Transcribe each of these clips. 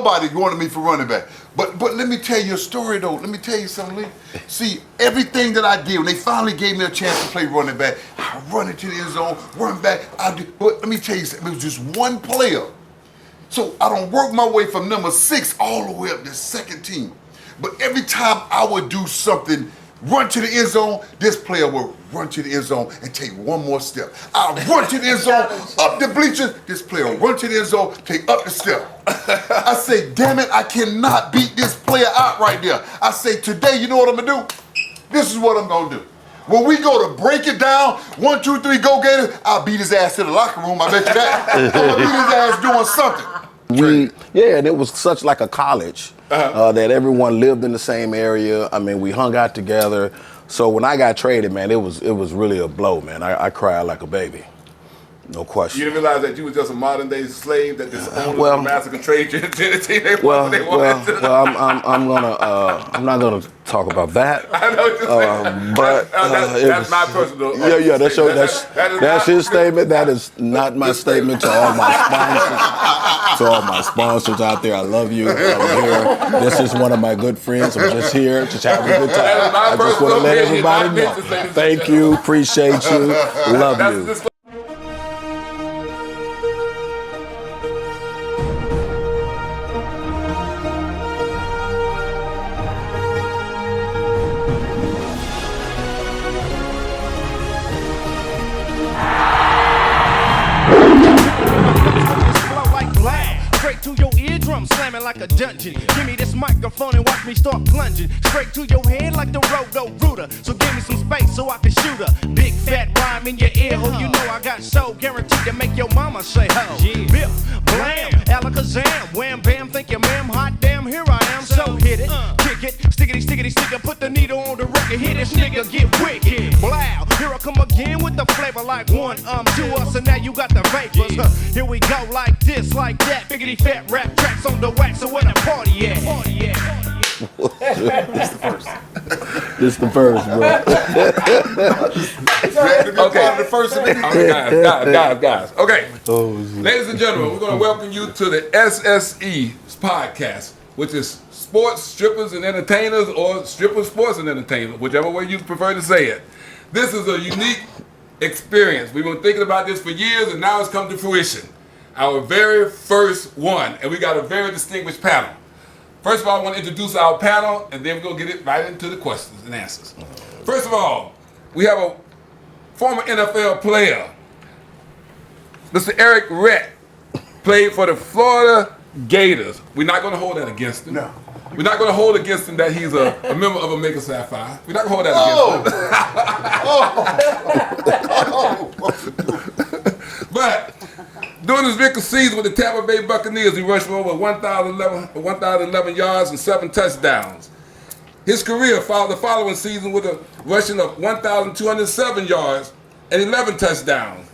Nobody wanted me for running back. But let me tell you a story though. Let me tell you something, Lee. See, everything that I did, when they finally gave me a chance to play running back, I run into the end zone, run back, but let me tell you something, it was just one player. So I don't work my way from number 6 all the way up to second team. But every time I would do something, run to the end zone, this player would run to the end zone and take one more step. I'll run to the end zone, up the bleachers, this player will run to the end zone, take up the step. I say, damn it, I cannot beat this player out right there. I say, today, you know what I'm gonna do? This is what I'm gonna do. When we go to break it down, 1, 2, 3, go Gators, I'll beat his ass to the locker room, I bet you that. I'm gonna beat his ass doing something. And it was such like a college that everyone lived in the same area. I mean, we hung out together. So when I got traded, man, it was really a blow, man. I cried like a baby. No question. You didn't realize that you was just a modern day slave that this owner of the master could trade you to the team they wanted. I'm not gonna talk about that. I know what you're saying. But that's my personal. That's his statement. That is not my statement to all my sponsors. To all my sponsors out there, I love you. I'm here. This is one of my good friends. I'm just here, just having a good time. I just want to let everybody know. Thank you, appreciate you, love you. Slamming like a dungeon. Give me this microphone and watch me start plunging straight to your head like the roto-rooter. So give me some space so I can shoot a big fat rhyme in your ear hole. You know I got so guaranteed to make your mama say ho. Bip, blam, alakazam, wham bam, think you ma'am, hot damn, here I am. So hit it, kick it, stickity, stickity, sticker, put the needle on the record, hit this nigga, get wicked. Blow, here I come again with the flavor like 1, 2 us, and now you got the vapors. Here we go like this, like that, biggity fat rap tracks on the wax, so where the party at? This the first. This the first, bro. Okay. The first guys. Okay. Ladies and gentlemen, we're going to welcome you to the SSE podcast, which is sports, strippers, and entertainers, or strippers, sports, and entertainers, whichever way you prefer to say it. This is a unique experience. We've been thinking about this for years, and now it's come to fruition. Our very first one, and we got a very distinguished panel. First of all, I want to introduce our panel, and then we're going to get it right into the questions and answers. First of all, we have a former NFL player, Mr. Rhett, played for the Florida Gators. We're not going to hold that against him. No. We're not going to hold against him that he's a member of Omega Psi Phi. We're not going to hold that against him. But during his rookie season with the Tampa Bay Buccaneers, he rushed for over 1,011 yards and 7 touchdowns. His career followed the following season with a rushing of 1,207 yards and 11 touchdowns.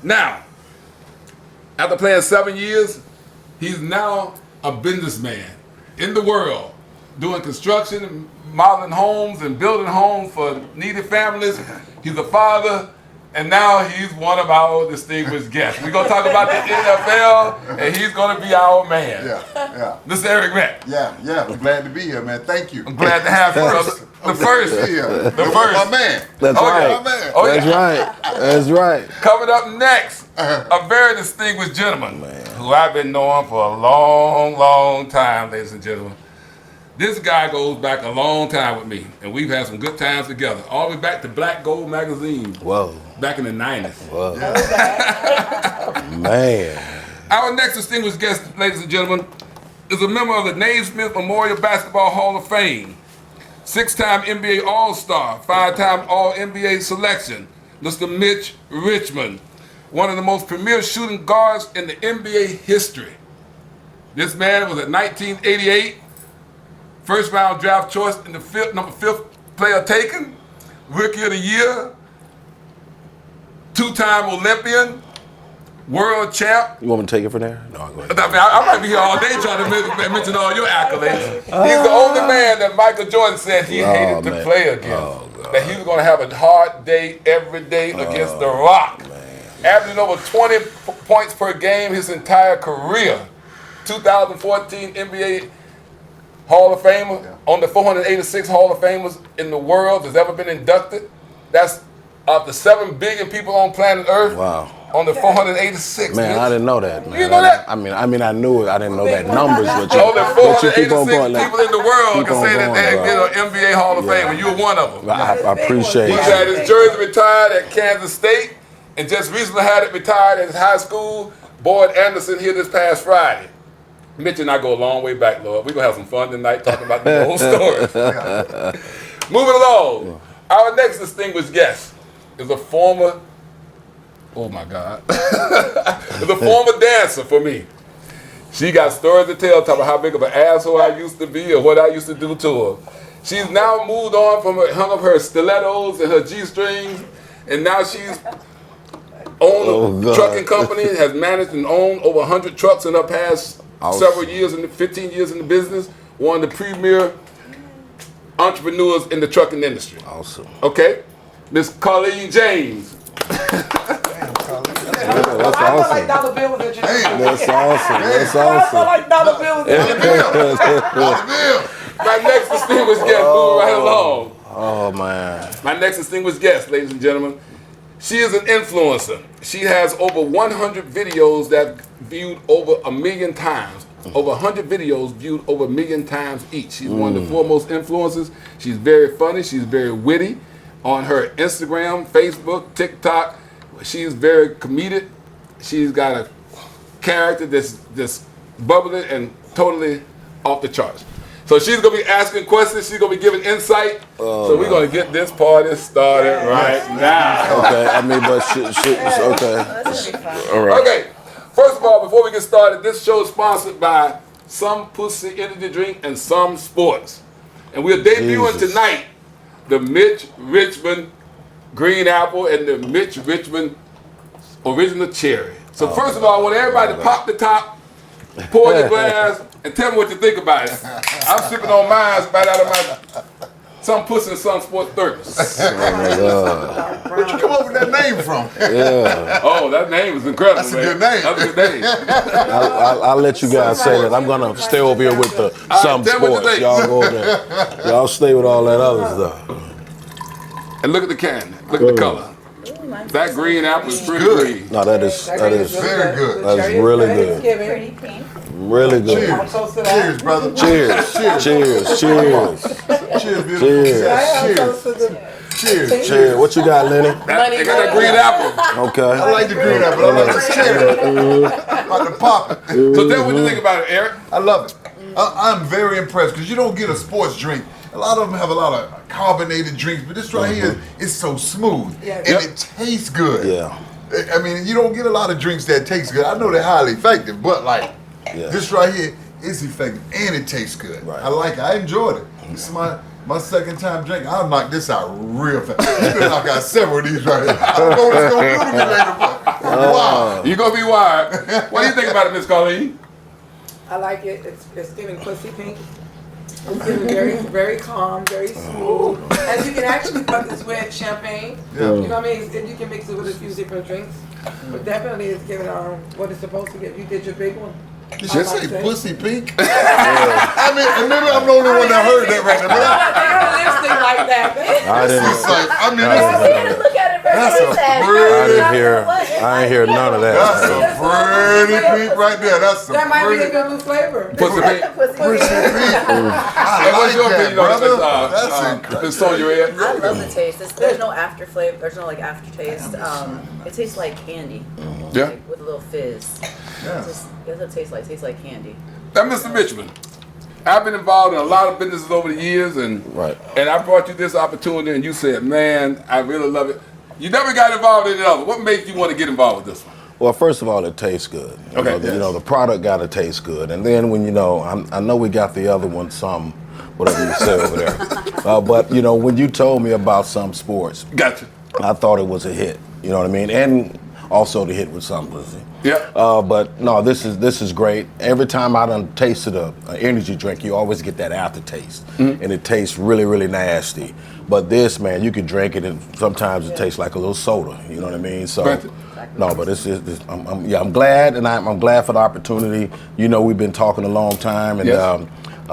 Now, after playing 7 years, he's now a businessman in the world, doing construction and modeling homes and building homes for needy families. He's a father. And now he's one of our distinguished guests. We're going to talk about the NFL, and he's going to be our man. Yeah. Mr. Rhett. Yeah. I'm glad to be here, man. Thank you. I'm glad to have you, brother. The first. My man. That's right. My man. That's right. Coming up next, a very distinguished gentleman who I've been knowing for a long, long time, ladies and gentlemen. This guy goes back a long time with me, and we've had some good times together. All the way back to Black Gold magazine. Whoa. Back in the 90s. Whoa. Man. Our next distinguished guest, ladies and gentlemen, is a member of the Naismith Memorial Basketball Hall of Fame. 6-time NBA All-Star, 5-time All-NBA selection, Mr. Mitch Richmond. One of the most premier shooting guards in the NBA history. This man was a 1988 first round draft choice in the number 5th player taken, Rookie of the Year, 2-time Olympian, world champ. You want me to take it from there? No, I'll go ahead. I might be here all day trying to mention all your accolades. He's the only man that Michael Jordan said he hated to play against. That he was going to have a hard day every day against The Rock. Averaging over 20 points per game his entire career. 2014 NBA Hall of Famer, on the 486 Hall of Famers in the world that's ever been inducted. That's of the 7 billion people on planet Earth. Wow. On the 486. Man, Mitch. I didn't know that, man. You didn't know that? I mean, I knew it. I didn't know that numbers, but you, Only but you keep 486 on going. people in the world keep can on say that going, they bro. get an NBA Hall of Fame, and you're one of them. I appreciate He's it. had his jersey retired at Kansas State, and just recently had it retired at his high school, Boyd Anderson, here this past Friday. Mitch and I go a long way back, Lord. We're going to have some fun tonight talking about the whole story. Moving along, our next distinguished guest is a former, oh my God, is a former dancer for me. She got stories to tell, talking about how big of an asshole I used to be or what I used to do to her. She's now moved on from hung up her stilettos and her G-strings, and now she's owned a trucking company, has managed and owned over 100 trucks in her past several years, 15 years in the business, one of the premier entrepreneurs in the trucking industry. Awesome. Okay? Miss Colleen James. That's awesome. Like dollar bills that you That's awesome. That's I feel awesome. like dollar bills. My next distinguished guest, moving right along. Oh man. My next distinguished guest, ladies and gentlemen, she is an influencer. She has over 100 videos that viewed over 1 million times. Over 100 videos viewed over 1 million times each. She's one of the foremost influencers. She's very funny. She's very witty. On her Instagram, Facebook, TikTok, she's very comedic. She's got a character that's bubbly and totally off the charts. So she's gonna be asking questions. She's gonna be giving insight. So we're gonna get this party started right now. Okay. I mean, but okay. All right. Okay. First of all, before we get started, this show is sponsored by Some Pussy Energy Drink and Some Sports, and we're debuting Jesus. tonight the Mitch Richmond Green Apple and the Mitch Richmond Original Cherry. So first of all, I want everybody to pop the top, pour your glass, and tell me what you think about it. I'm sipping on mine right out of my Some Pussy and Some Sports thermos. Where'd you come up with that name from? Yeah. Oh, that name is incredible, That's a man. good name. That's a good name. I'll let you guys say that. I'm gonna stay over here with the some tell me what you sports. think. Y'all go over there. Y'all stay with all that other stuff. And look at the can. Look at the color. That green apple is pretty green. No, that is Very good. That's really good. Pretty pink. Really good. I'm close to that. Cheers, brother. Cheers. Cheers. Cheers. Cheers. Cheers, beautiful. Cheers. I'm Cheers. close to the Cheers. Cheers. What you got, Lenny? They got that green apple. Okay. I like the green apple. I like this cherry. About to pop it. So tell me what you think about it, Eric. I love it. I'm very impressed because you don't get a sports drink. A lot of them have a lot of carbonated drinks, but this right here is so smooth and it tastes good. Yeah. I mean, you don't get a lot of drinks that taste good. I know they're highly effective, but like this right here is effective and it tastes good. Right. I like it. I enjoyed it. This is my second time drinking. I'll knock this out real fast. You can knock out several of these right here. I don't know what it's gonna do to me later, but wow. You're gonna be wired. What do you think about it, Miss Colleen? I like it. It's giving pussy pink. It's giving very calm, very smooth. And you can actually put this with champagne. Yeah. You know what I mean? You can mix it with a few different drinks. But definitely it's giving what it's supposed to give. You did your big one. Did you say pussy pink? I mean, and maybe I'm the only one that heard that right now. But They don't lipstick like that. I didn't. it's like, I mean, Look at it very that's a I pretty, didn't hear. I ain't hear none of that's that. a pretty pink right there. That's a That might be a pretty good new flavor. Pussy pink. pussy pink. Hey, I what's your like that, opinion on brother. this? That's incredible. Miss Sonia Ed? I love the taste. There's no after flavor. There's no like aftertaste. It tastes like candy. Yeah. Like, with a little fizz. Yeah. That's what it tastes like. It tastes like candy. Now, Mr. Richmond, I've been involved in a lot of businesses over the years, and I brought you this opportunity, and you said, man, I really love it. You never got involved in it other. What made you want to get involved with this one? Well, first of all, it tastes good. You know, the product got to taste good, and then when I know we got the other one, some, whatever you say over there. But you know, when you told me about Some Sports, Gotcha. I thought it was a hit. You know what I mean? And also the hit with Some Pussy. Yeah. But no, this is great. Every time I done tasted an energy drink, you always get that aftertaste, and it tastes really, really nasty. But this, man, you can drink it, and sometimes it tastes like a little soda. You know what I mean? So, No, but I'm glad, and I'm glad for the opportunity. You know, we've been talking a long time, and Yes.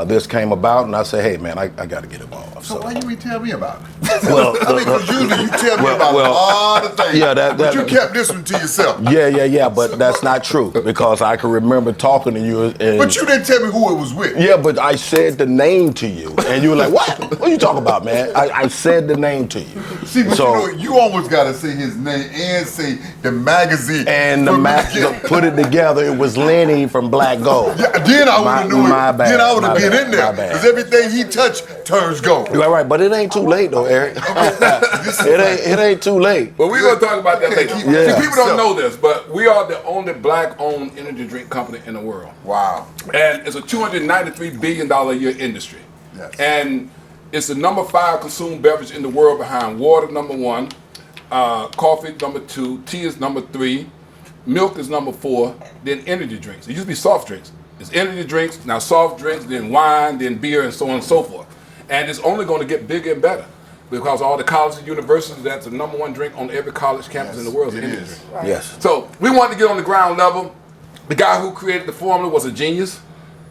this came about, and I said, hey, man, I got to get involved. So why you ain't tell me about it? Well, I mean, because usually you tell me about a lot of things. Yeah, but you kept this one to yourself. Yeah, but that's not true because I can remember talking to you. And, But you didn't tell me who it was with. yeah, but I said the name to you, and you were like, what? What are you talking about, man? I said the name to you. See, but you know, you almost got to say his name and say the magazine. And put it together, it was Lenny from Black Gold. Yeah, then I would have knew My it. bad, Then I would have my been bad, in there. my bad. Because everything he touched turns gold. You're right, but it ain't too late though, Eric. it ain't too late. But we're going to talk about that later. Yeah. See, people don't know this, but we are the only black-owned energy drink company in the world. Wow. And it's a $293 billion a year industry. Yes. And it's the number 5 consumed beverage in the world behind water, number 1, coffee, number 2, tea is number 3, milk is number 4, then energy drinks. It used to be soft drinks. It's energy drinks, now soft drinks, then wine, then beer, and so on and so forth. And it's only going to get bigger and better because all the colleges and universities, that's the number 1 drink on every college campus in the world is it energy is. drink. Right. Yes. So we wanted to get on the ground level. The guy who created the formula was a genius.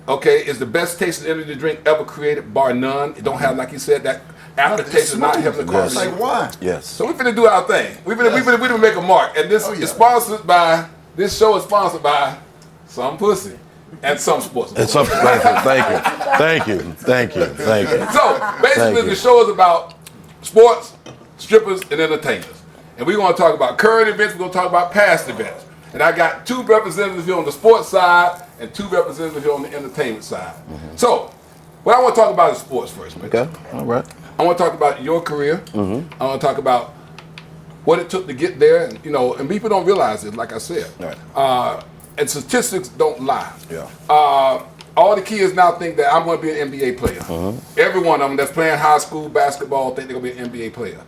Okay, it's the best tasting energy drink ever created, bar none. It don't have, like he said, that aftertaste is not heavily It's carbonated. like wine. Yes. So we finna do our thing. We finna make a mark. And this is sponsored by, this show is sponsored by some pussy and some sports. It's something. Thank you. So basically Thank you. the show is about sports, strippers, and entertainers. And we're gonna talk about current events, we're gonna talk about past events. And I got 2 representatives here on the sports side and 2 representatives here on the entertainment side. So, what I want to talk about is sports first, Mitch. Okay. All right. I want to talk about your career. I want to talk about what it took to get there. And, you know, and people don't realize it, like I said. Right. And statistics don't lie. Yeah. All the kids now think that I'm going to be an NBA player. Every one of them that's playing high school basketball think they're going to be an NBA player.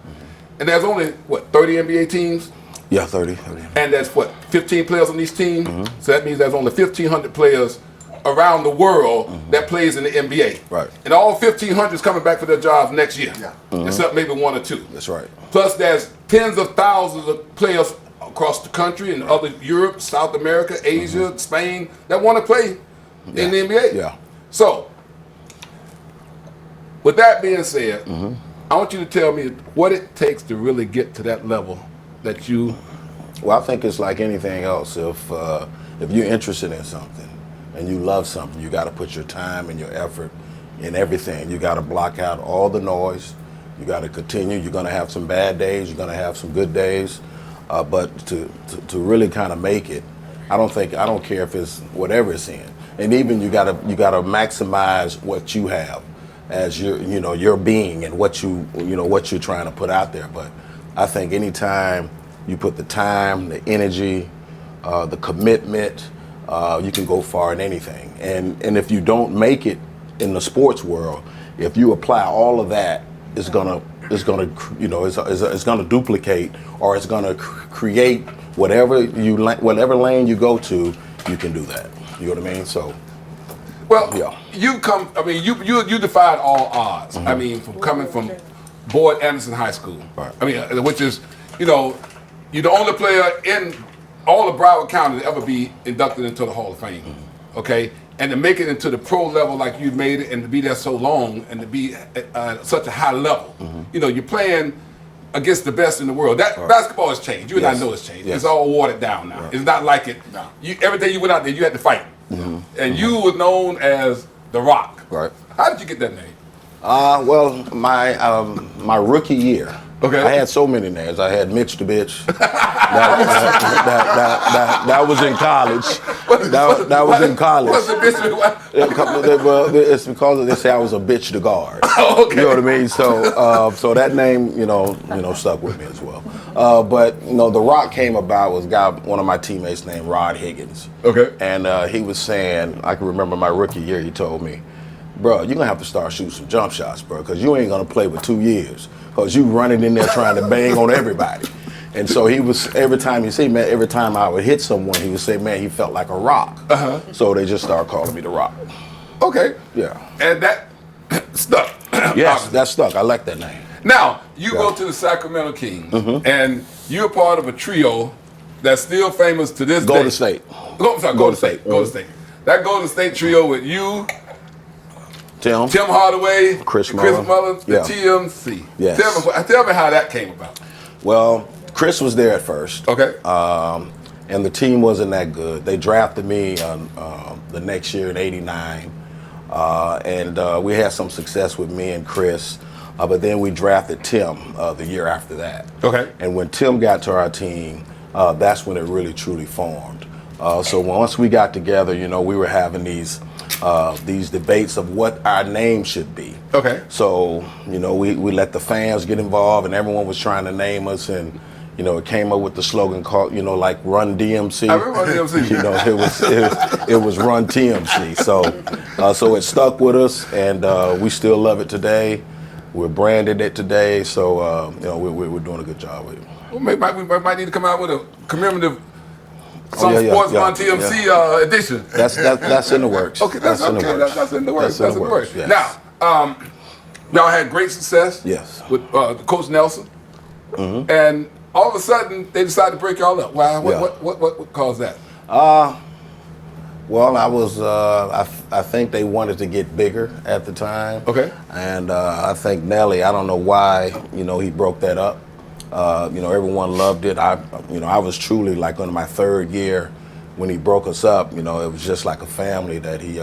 And there's only, 30 NBA teams? Yeah, 30. And that's 15 players on each team. So that means there's only 1,500 players around the world that plays in the NBA. Right. And all 1,500 is coming back for their jobs next year. Yeah. Except maybe 1 or 2. That's right. Plus there's tens of thousands of players across the country in other Europe, South America, Asia, Spain that want to play in the NBA. Yeah. So, with that being said, I want you to tell me what it takes to really get to that level that you. Well, I think it's like anything else. If you're interested in something and you love something, you got to put your time and your effort in everything. You got to block out all the noise. You got to continue. You're going to have some bad days. You're going to have some good days. But to really kind of make it, I don't care if it's whatever it's in. And even you got to maximize what you have as your being and what you're trying to put out there. But I think anytime you put the time, the energy, the commitment, you can go far in anything. And if you don't make it in the sports world, if you apply all of that, it's gonna duplicate, or it's gonna create whatever lane you go to, you can do that. You know what I mean? So. Well, Yeah. you defied all odds. I mean, from coming from Boyd Anderson High School. Right. I mean, which is, you're the only player in all of Broward County to ever be inducted into the Hall of Fame. Okay? And to make it into the pro level like you made it, and to be there so long, and to be at such a high level. You're playing against the best in the world. That basketball has changed. You and I know it's changed. Yes. It's all watered down now. It's not like it. No. Every day you went out there, you had to fight. And you were known as The Rock. Right. How did you get that name? Well, my rookie year, Okay. I had so many names. I had Mitch the Bitch. That was in college. That was in college. What's the bitch? Well, it's because they say I was a bitch to guard. Oh, okay. You know what I mean? So that name, stuck with me as well. But The Rock came about was one of my teammates named Rod Higgins. Okay. And he was saying, I can remember my rookie year, he told me, bro, you're gonna have to start shooting some jump shots, bro, because you ain't gonna play with 2 years, because you running in there trying to bang on everybody. And so every time I would hit someone, he would say, man, he felt like a rock. So they just started calling me The Rock. Okay. Yeah. And that stuck. Yes, that stuck. I like that name. Now, you go to the Sacramento Kings, and you're part of a trio that's still famous to this day. Golden State. Golden State. Golden State. That Golden State trio with you, Tim Hardaway, Chris Mullins, the Yeah. TMC. Yes. Tell me how that came about. Well, Chris was there at first. Okay. And the team wasn't that good. They drafted me the next year in '89. And we had some success with me and Chris. But then we drafted Tim the year after that. Okay. And when Tim got to our team, that's when it really truly formed. So once we got together, we were having these debates of what our name should be. Okay. So, we let the fans get involved, and everyone was trying to name us, and it came up with the slogan called, like Run DMC. I remember Run DMC. It was Run TMC. So it stuck with us, and we still love it today. We're branded it today, so we're doing a good job with it. Well, we might need to come out with a commemorative Some yeah, Sports yeah, on TMC edition. That's in the works. Okay, that's in the works. That's in the works. That's in the works. Yes. Now, y'all had great success. Yes. With Coach Nelson, and all of a sudden they decided to break y'all up. Why? What caused that? Well, I think they wanted to get bigger at the time. Okay. And I think Nelly, I don't know why, he broke that up. Everyone loved it. I was truly like in my third year when he broke us up. It was just like a family that he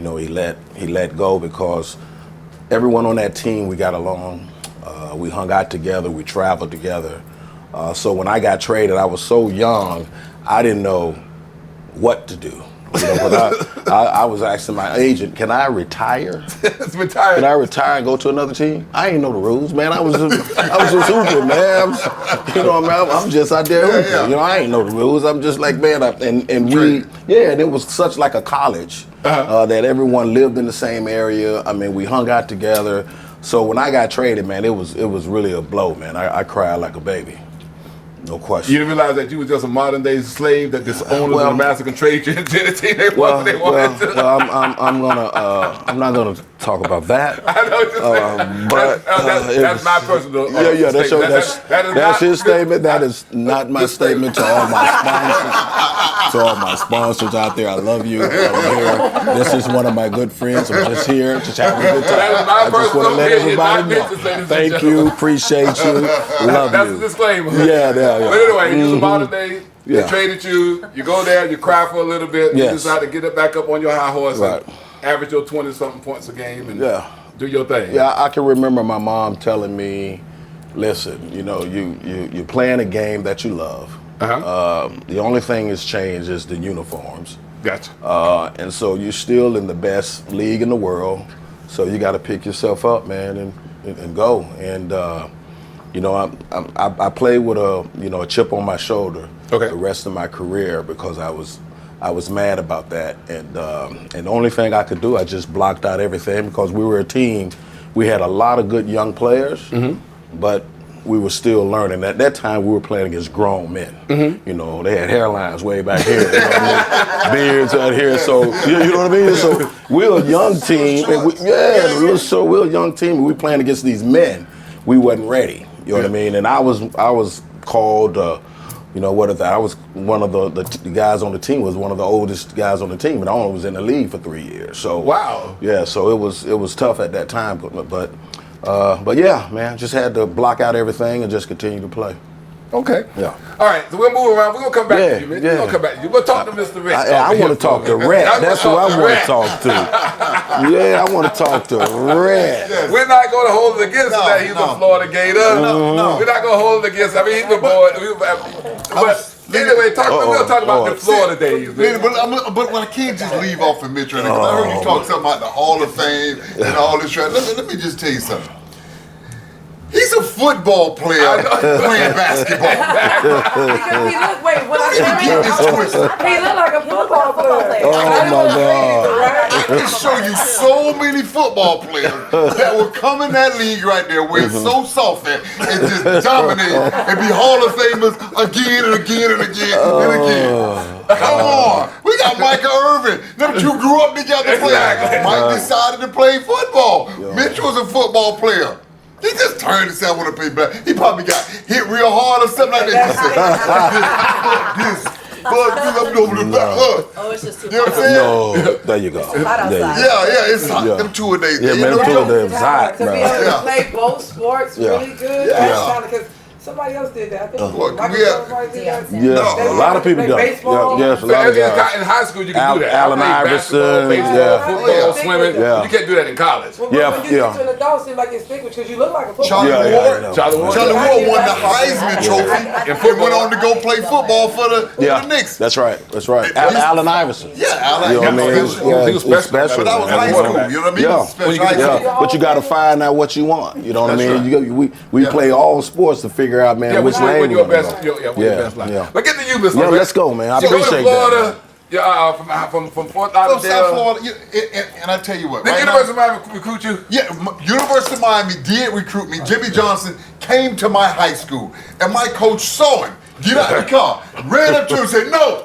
let go, because everyone on that team, we got along. We hung out together. We traveled together. So when I got traded, I was so young, I didn't know what to do. But I was asking my agent, can I retire? Retire. Can I retire and go to another team? I ain't know the rules, man. I was just hooping, man. I'm just out there hooping. I ain't know the rules. I'm just like, man, and it was such like a college that everyone lived in the same area. I mean, we hung out together. So when I got traded, man, it was really a blow, man. I cried like a baby. No question. You didn't realize that you were just a modern day slave, that this owners and the master can trade you into the team they wanted to. Well, I'm not gonna talk about that. I know what you're saying. That's my personal statement. That's his statement. That is not my statement to all my sponsors. To all my sponsors out there, I love you. I'm here. This is one of my good friends. I'm just here, just having a good time. I just want to let everybody know. Thank you, appreciate you, love you. That's a disclaimer. Yeah. But anyway, you was a modern day. They traded you. You go there, you cry for a little bit. You decide to get it back up on your high horse and average your 20-something points a game and do your thing. Yeah, I can remember my mom telling me, listen, you're playing a game that you love. The only thing that's changed is the uniforms. Gotcha. And so you're still in the best league in the world. So you got to pick yourself up, man, and go. And I played with a chip on my shoulder the rest of my career, because I was mad about that, and the only thing I could do, I just blocked out everything, because we were a team. We had a lot of good young players, but we were still learning. At that time, we were playing against grown men. They had hairlines way back here, beards out here. So you know what I mean. So we're a young team, and we're a young team. And we playing against these men. We wasn't ready. You know what I mean? And I was called, I was one of the guys on the team, was one of the oldest guys on the team, and I only was in the league for 3 years. So wow. Yeah, so it was tough at that time, but yeah, man, just had to block out everything and just continue to play. Okay. Yeah. All right, so we'll move around. We're going to come back to you, man. We're going to come back to you. We'll talk to Mr. Rhett. I want to talk to Rhett. That's who I want to talk to. Yeah, I want to talk to Rhett. We're not going to hold it against him that he's a Florida Gator. No. We're not going to hold it against him. I mean, he's a boy. But anyway, we'll talk about the Florida days. But I can't just leave off of Mitch right now, because I heard you talk something about the Hall of Fame and all this. Let me just tell you something. He's a football player playing basketball. Because he look like a football player. Oh my God! I can show you so many football players that will come in that league right there where it's so soft and just dominate and be Hall of Famers again and again and again and again. Come on, we got Michael Irvin. Them two grew up together playing. Mike decided to play football. Mitch was a football player. He just turned and said, I want to play back. He probably got hit real hard or something like that. He said, I'm over the back. Oh, it's just too You know what I'm hot. saying? No, there you go. Hot outside. Yeah, it's hot. Yeah. Them 2 a days. Yeah, You man, know, them 2 a days. To Hot, be man. able Yeah. to play both sports Yeah. really good. Yeah. Because somebody else did that. I think What, Michael yeah. Jordan did that. Yeah, They a lot of people play done. baseball. Yeah, yes, a So lot of in guys. high school, you can do that. Allen I played basketball, Iverson, baseball, yeah. football, Yeah. swimming. Yeah. You can't do that in college. Well, Yeah, when you yeah. get to an adult, it seems like it's thick because you look like a football Charlie player. Ward. Charlie Ward. Charlie Ward won the Heisman Trophy And and went on to go play football for the Knicks. That's right. That's right. Allen Iverson. Yeah, Allen. You know what I mean? Special. He was special. But that was man. high school. You know what I mean? Yeah. Special high school. Yeah, but you got to find out what you want. You know what I That's mean? right. We Yeah. play all sports to figure out, man, Yeah, which when lane your we're gonna best, go. your best life. Yeah. But get to you, Mr. Yeah, Rhett. let's go, man. I So appreciate go to Florida, that. from Fort From Lauderdale. South Florida, and I tell you what, The right University of now, Miami recruit you. yeah, University of Miami did recruit me. Jimmy Johnson came to my high school, and my coach saw him get out of the car, ran up to him and said, "No,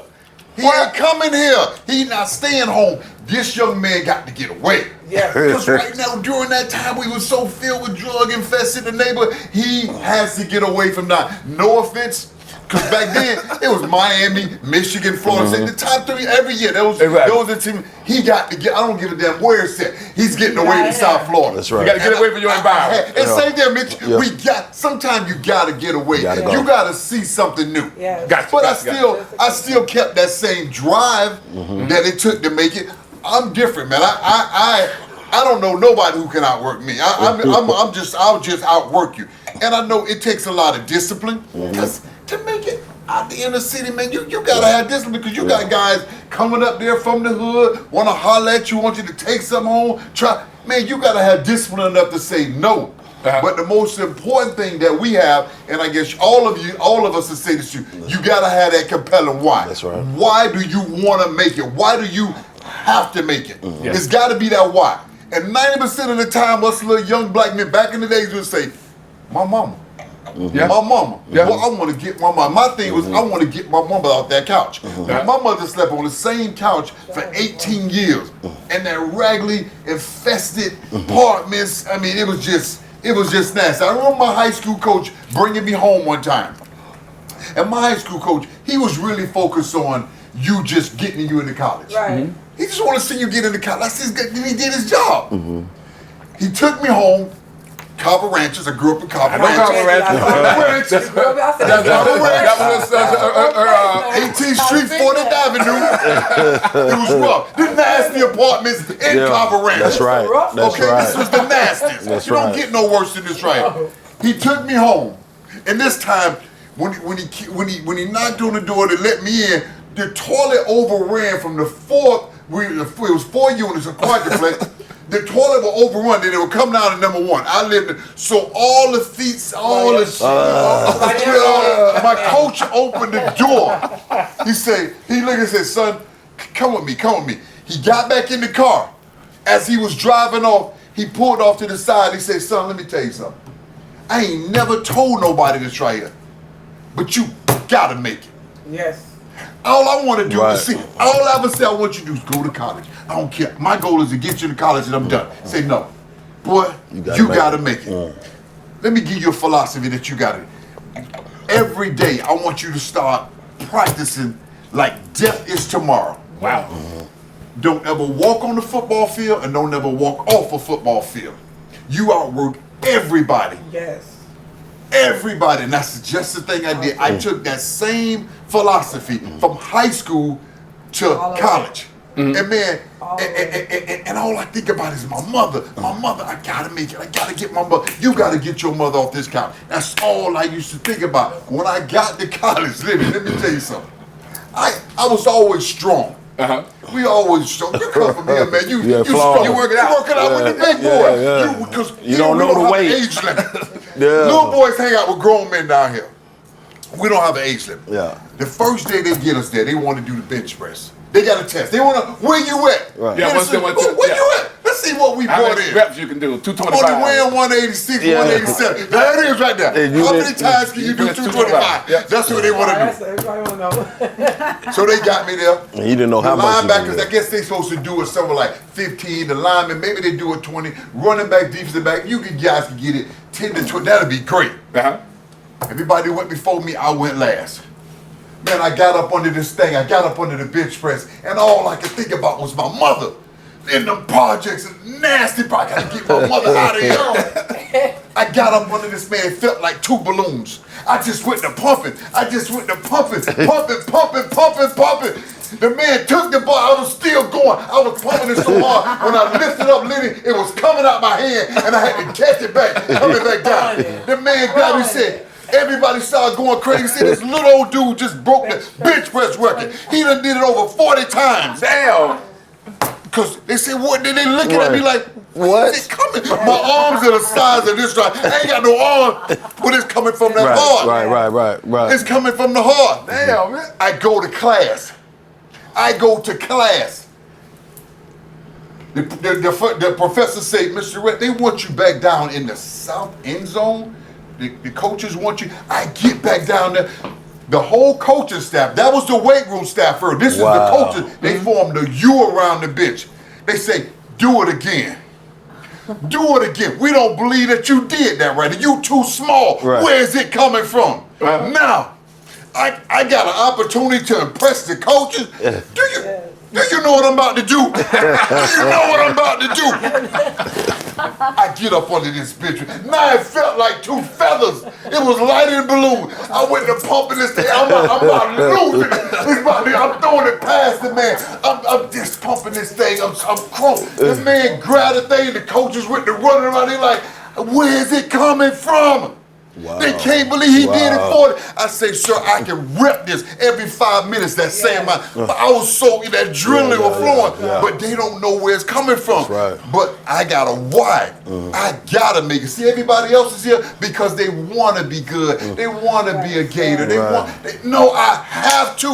he ain't coming here. He not staying home. This young man got to get away." Yeah. Because right now, during that time, we were so filled with drug-infested the neighborhood. He has to get away from that. No offense. Because back then, it was Miami, Michigan, Florida. The top 3 every year. Those the team. He got to get, I don't give a damn where it's at. He's getting away from South Florida. That's You right. got to get away from your environment. And same there, Mitch. Yeah. Sometimes you got to get away. Gotta go. You got to see something new. Yeah. Gotcha, But gotcha, I still kept that same drive that it took to make it. I'm different, man. I don't know nobody who can outwork me. I'll just outwork you. And I know it takes a lot of discipline because to make it out the inner city, man, you gotta have discipline because you got guys coming up there from the hood, want to holler at you, want you to take something home. Man, you gotta have discipline enough to say no. But the most important thing that we have, and I guess all of us will say this to you, you gotta have that compelling why. That's right. Why do you want to make it? Why do you have to make it? It's got to be that why. And 90% of the time, us little young black men back in the days would say, "My mama." Yeah. My mama. Yeah. Well, I want to get my mama. My thing was, I want to get my mama off that couch. My mother slept on the same couch for 18 years. And that raggedy, infested apartments. I mean, it was just nasty. I remember my high school coach bringing me home one time. And my high school coach, he was really focused on you just getting you into college. Right. He just want to see you get into college. That's his, he did his job. He took me home. Carver Ranches. I grew up in Carver Ranches. Carver Ranches. That was 18th Street, 40th Avenue. It was rough. The nasty apartments in Carver Ranches. That's right. That's Okay, right. this was the nastiest. That's You don't right. get no worse than this right. He took me home, and this time when he knocked on the door to let me in, the toilet overran from the fourth. It was 4 units, a quadruplex. The toilet will overrun, then it will come down to number 1. I lived there. So all the feet, all the shit. My coach opened the door. He looked and said, "Son, come with me, come with me." He got back in the car. As he was driving off, he pulled off to the side. He said, "Son, let me tell you something. I ain't never told nobody this right here, but you gotta make it. Yes. All I want to do Right. is see. All I ever say I want you to do is go to college. I don't care. My goal is to get you to college and I'm done." Say no, boy. You gotta make it. Let me give you a philosophy that you gotta. Every day, I want you to start practicing like death is tomorrow. Wow. Don't ever walk on the football field and don't ever walk off a football field. You outwork everybody. Yes. Everybody, and that's just the thing I did. I took that same philosophy from high school to college. And man, and all I think about is my mother. My mother, I gotta make it. I gotta get my mother. You gotta get your mother off this couch. That's all I used to think about. When I got to college, let me tell you something. I was always strong. We always strong. You come from here, man. You strong. You working out with the big boys. Because You don't know the have weight. an age limit. Little boys hang out with grown men down here. We don't have an age limit. Yeah. The first day they get us there, they want to do the bench press. They got a test. They want to, where you at? Right. Yeah, Where you at? Let's see what we How brought many in. reps you can do? I'm 225. only weighing 186, Yeah. 187. There it is right there. And you How did- many times can you do did 225? Yep. That's what they want to That's what everybody want to know. do. So they got me there. And you didn't know The how much you linebackers, did. I guess they supposed to do it somewhere like 15. The linemen, maybe they do it 20. Running back, defensive back, guys can get it 10 to 20. That'd be great. Uh-huh. Everybody went before me, I went last. Man, I got up under this thing, I got up under the bench press, and all I could think about was my mother. In them projects, nasty projects. I gotta get my mother out of here. I got up under this man, it felt like 2 balloons. I just went to pumping. Pumping. The man took the ball, I was still going. I was pumping it so hard. When I lifted up Lenny, it was coming out my hand, and I had to catch it back, coming back down. The man grabbed me and said, everybody started going crazy. He said, this little old dude just broke the bench press record. He done did it over 40 times. Damn. Because they said, what? Then they looking at me like, What? is it coming? My arms are the size of this. I ain't got no arm, but it's coming from that heart. Right. It's coming from the heart. Damn, man. I go to class. The professor said, Mr. Rhett, they want you back down in the south end zone. The coaches want you. I get back down there. The whole coaching staff, that was the weight room staff first. This is the coaches. They formed the U around the bench. They say, do it again. Do it again. We don't believe that you did that right. You too small. Right. Where is it coming from? Now, I got an opportunity to impress the coaches. Do you know what I'm about to do? Do you know what I'm about to do? I get up under this bench. Now it felt like 2 feathers. It was lighter than balloon. I went to pumping this thing. I'm about losing it. I'm throwing it past the man. I'm just pumping this thing. I'm crunk. The man grabbed the thing. The coaches went to running around. They like, where is it coming from? Wow. They can't believe he did it for it. I say, sir, I can rep this every 5 minutes. That same amount. I was so that adrenaline was flowing, but they don't know where it's coming from. Right. But I got a why. I gotta make it. See, everybody else is here because they want to be good. They want to be a Gator. No, I have to.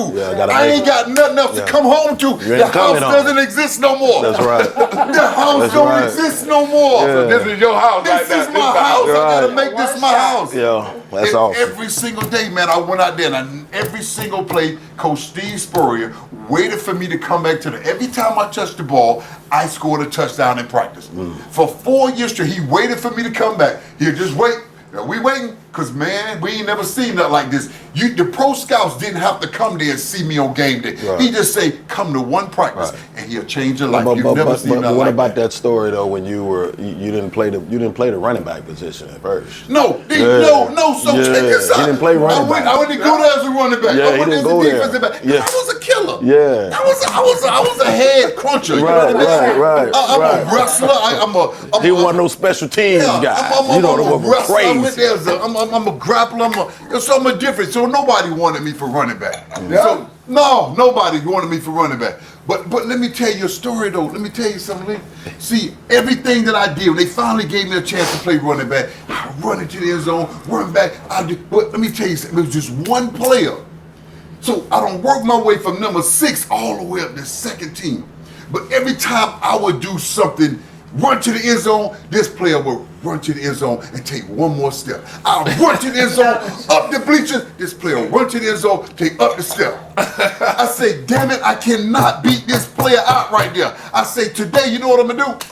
I ain't got nothing else to come home to. The house doesn't exist no more. That's right. The house don't exist no more. So this is your house This right is now. my house. I gotta make this my house. Yeah, that's And awesome. every single day, man, I went out there and every single play, Coach Steve Spurrier waited for me to come back to the. Every time I touched the ball, I scored a touchdown in practice. For 4 years straight, he waited for me to come back. He'll just wait. We waiting, cause man, we ain't never seen nothing like this. The pro scouts didn't have to come there and see me on game day. Right. He just say, come to one practice, and he'll change your life. But You've never seen nothing what like about that story though? When you didn't play the running back position at first. No. So check this out. He didn't play running back. I went to go there as a running back. Yeah, I he went didn't as a go there. defensive back. Yeah. I was a killer. Yeah. I was a head cruncher. You know what I mean? Right. I'm a wrestler. He wasn't no special teams guy. I'm a wrestler. I went crazy. there as I'm a grappler. I'm a different. So nobody wanted me for running back. So no, nobody wanted me for running back. But let me tell you a story though. Let me tell you something. See, everything that I did, when they finally gave me a chance to play running back, I run into the end zone, run back. But let me tell you something. It was just one player. So I don't work my way from number 6 all the way up to second team. But every time I would do something, run to the end zone, this player would run to the end zone and take one more step. I'll run to the end zone, up the bleachers, this player will run to the end zone, take up the step. I say, damn it, I cannot beat this player out right there. I say, today, you know what I'm gonna do?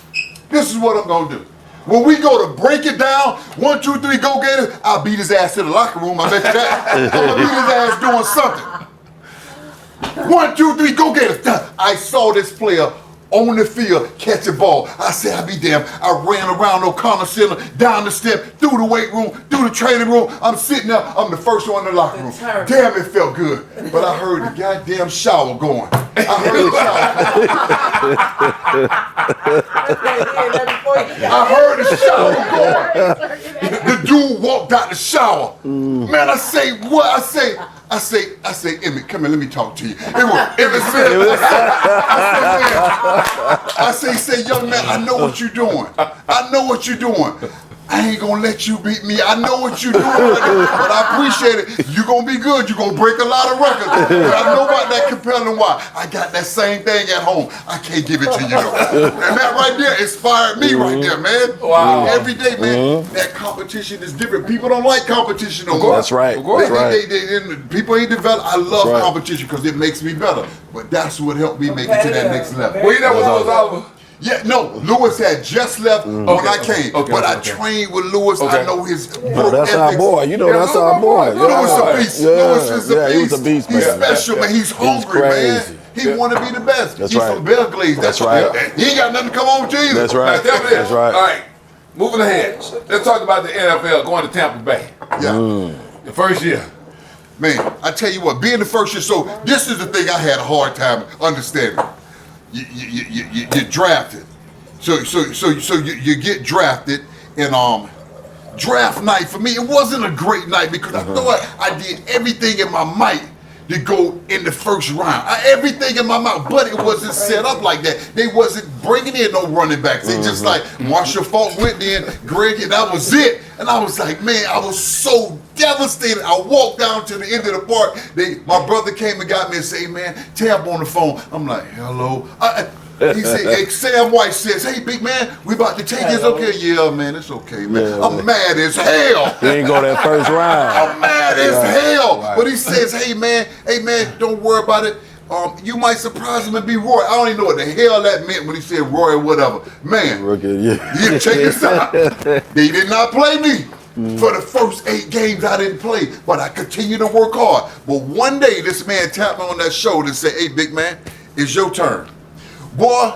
This is what I'm gonna do. When we go to break it down, 1, 2, 3, go get it, I'll beat his ass to the locker room, I bet you that. I'm gonna beat his ass doing something. 1, 2, 3, go get it. I saw this player on the field catch a ball. I said, I'll be damned. I ran around O'Connor Center, down the step, through the weight room, through the training room. I'm sitting there. I'm the first one in the locker room. Damn, it felt good. But I heard the goddamn shower going. I heard the shower going. The dude walked out the shower. Man, I say, what? I say, Emmett, come here, let me talk to you. Emmett said, I say, young man, I know what you're doing. I ain't gonna let you beat me. I know what you doing, but I appreciate it. You gonna be good. You gonna break a lot of records. But I know about that compelling why. I got that same thing at home. I can't give it to you though. And that right there inspired me right there, man. Wow. Every day, man, that competition is different. People don't like competition no more. That's right. People ain't developed. I love right. competition because it makes me better. But that's what helped me make it to that next level. Well, you know what was Oliver? Yeah, no, Lewis had just left when I came, but I trained with Lewis. I know his work That's our ethics. boy. You know, that's our boy. Lewis a beast. Yeah. Lewis is a beast. He was a beast, man. He's special, man. He's hungry, crazy. man. He want to be the best. That's He's right. from Belgrade. That's right. He ain't got nothing to come on to either. That's right. Now, tell me this. That's right. All right, moving ahead. Let's talk about the NFL going to Tampa Bay. Yeah. The first year. Man, I tell you what, being the first year, so this is the thing I had a hard time understanding. You're drafted. So you get drafted, and draft night for me, it wasn't a great night because I thought I did everything in my might to go in the first round. Everything in my mouth, but it wasn't set up like that. They wasn't bringing in no running backs. They just like Marshall Falk went in, Greg, and that was it. And I was like, man, I was so devastated. I walked down to the end of the park. My brother came and got me and said, man, Tab on the phone. I'm like, hello. He said, hey, Sam White says, hey, big man, we about to take this. Okay, yeah, man, it's okay, man. Yeah, I'm mad as hell. He didn't go that first round. I'm mad as hell. Right. But he says, hey, man, don't worry about it. You might surprise him and be Roy. I don't even know what the hell that meant when he said Roy or whatever. Man, Yeah. check this out. They did not play me. For the first 8 games, I didn't play, but I continued to work hard. But one day, this man tapped me on that shoulder and said, hey, big man, it's your turn. Boy,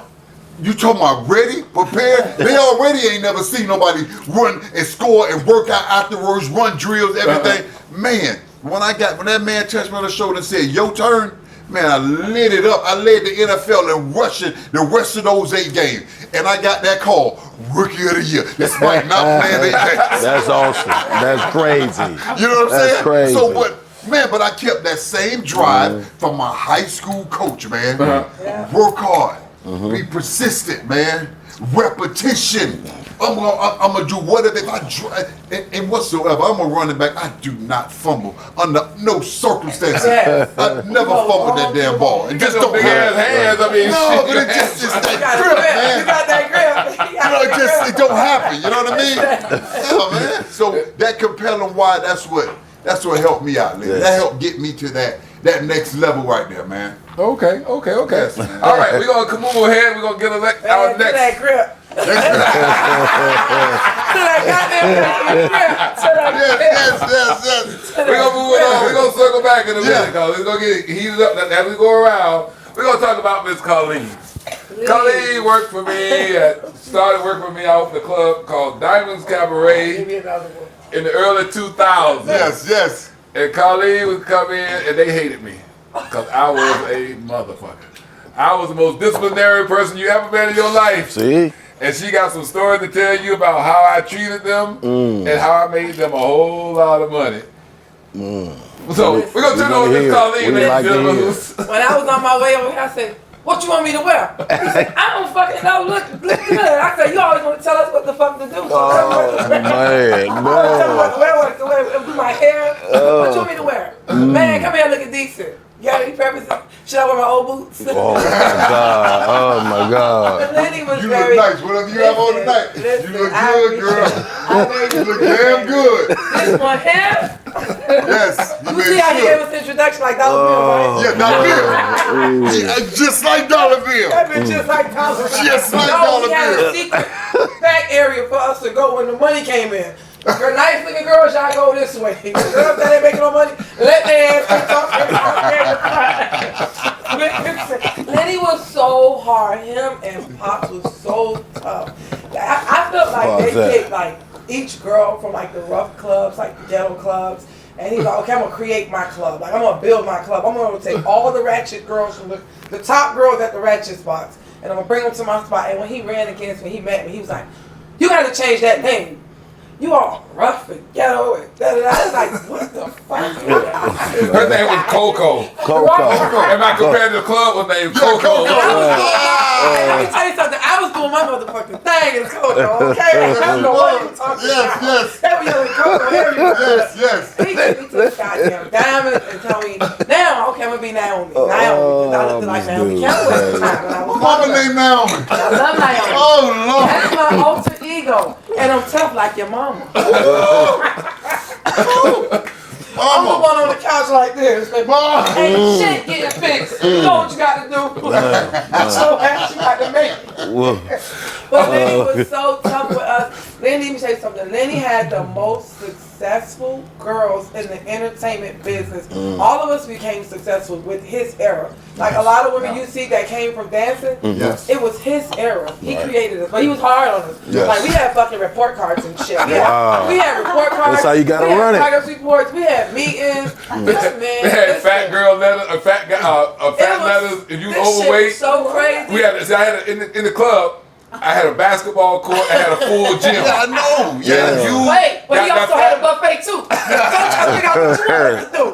you talking about ready, prepared? They already ain't never seen nobody run and score and work out afterwards, run drills, everything. Man, when that man touched me on the shoulder and said, your turn, man, I lit it up. I led the NFL in rushing the rest of those 8 games. And I got that call, Rookie of the Year. This might not playing 8 games. That's awesome. That's crazy. You know what I'm saying? That's crazy. So, but I kept that same drive from my high school coach, man. Work hard. Be persistent, man. Repetition. I'm gonna do whatever. If I try and whatsoever, I'm a running back. I do not fumble under no circumstances. I never fumbled that damn ball. It just don't big ass hands. I mean, no, shit. but it just that grip, man. You got that grip. You know, it don't happen. You know what I mean? Yeah, man. So that compelling why, that's what helped me out, man. Yes. That helped get me to that next level right there, man. Okay. Yes, man. All right, we're going to move ahead. We're going to get our next. That grip. To that goddamn grip. Yes. We're going to move it on. We're going to circle back in a minute because it's going to get heated up. As we go around, we're going to talk about Miss Colleen. Colleen worked for me, started working for me out at the club called Diamonds Cabaret Give me another one. in the early 2000s. Yes. And Colleen would come in and they hated me because I was a motherfucker. I was the most disciplinary person you ever met in your life. See? And she got some stories to tell you about how I treated them and how I made them a whole lot of money. So we're going to turn over to Colleen, ladies and gentlemen. When I was on my way over here, I said, what you want me to wear? He said, I don't fucking know. Look good. I said, you always want to tell us what the fuck to do. So Oh, man. I want to tell me what to wear, do my hair. What you want me to wear? Man, come here, looking decent. You got any preferences? Should I wear my old boots? Oh, my God. Oh, my God. But Lenny was You very, look nice. Whatever you have on tonight. Listen, You look I good, girl. You look damn good. This one here? Yes. You see how he gave us the introduction like Dollar Bill, right? Yeah, Dollar Bill. Yeah, just like Dollar Bill. That bitch just like Dollar Bill. Just like No, Dollar we had Bill. a secret back area for us to go when the money came in. Girl, nice looking girls, y'all go this way. Girls that ain't making no money, let their ass keep talking. Lenny was so hard. Him and Pops was so tough. I felt like they picked like each girl from like the rough clubs, like the ghetto clubs. And he's like, okay, I'm gonna create my club. Like I'm gonna build my club. I'm gonna take all the ratchet girls from the top girls at the ratchet spots, and I'm gonna bring them to my spot. And when he ran against me, he met me. He was like, you gotta change that name. you all rough and ghetto and da-da-da. I was like, what the fuck? Her name was Coco. And my competitor club was named Coco. Let me tell you something. I was doing my motherfucking thing in Coco, okay? I don't know what you were talking about. Yes. They were yelling Coco everywhere. Yes. He took me to the goddamn diamond and told me, now, okay, I'm going to be Naomi. Naomi, because I looked like Naomi Campbell at the time when I was Mama named Naomi. I love Naomi. Oh, Lord. That's my alter ego. And I'm tough like your mama. I'm the one on the couch like this. Ain't shit getting fixed. You know what you got to do. So you got to make it. But Lenny was so tough with us. Lenny, let me say something. Lenny had the most successful girls in the entertainment business. All of us became successful with his era. Like a lot of women you see that came from dancing, it was his era. He created us, but he was hard on us. Like we had fucking report cards and shit. We had report cards. That's how you gotta run it. Progress reports. We had meetings. They had fat girl letters, fat letters. If you overweight, so crazy. We had. I had in the club. I had a basketball court. I had a full gym. Yeah, I know. Yeah. Wait, but he also had a buffet too. Don't try to figure out what you want to do.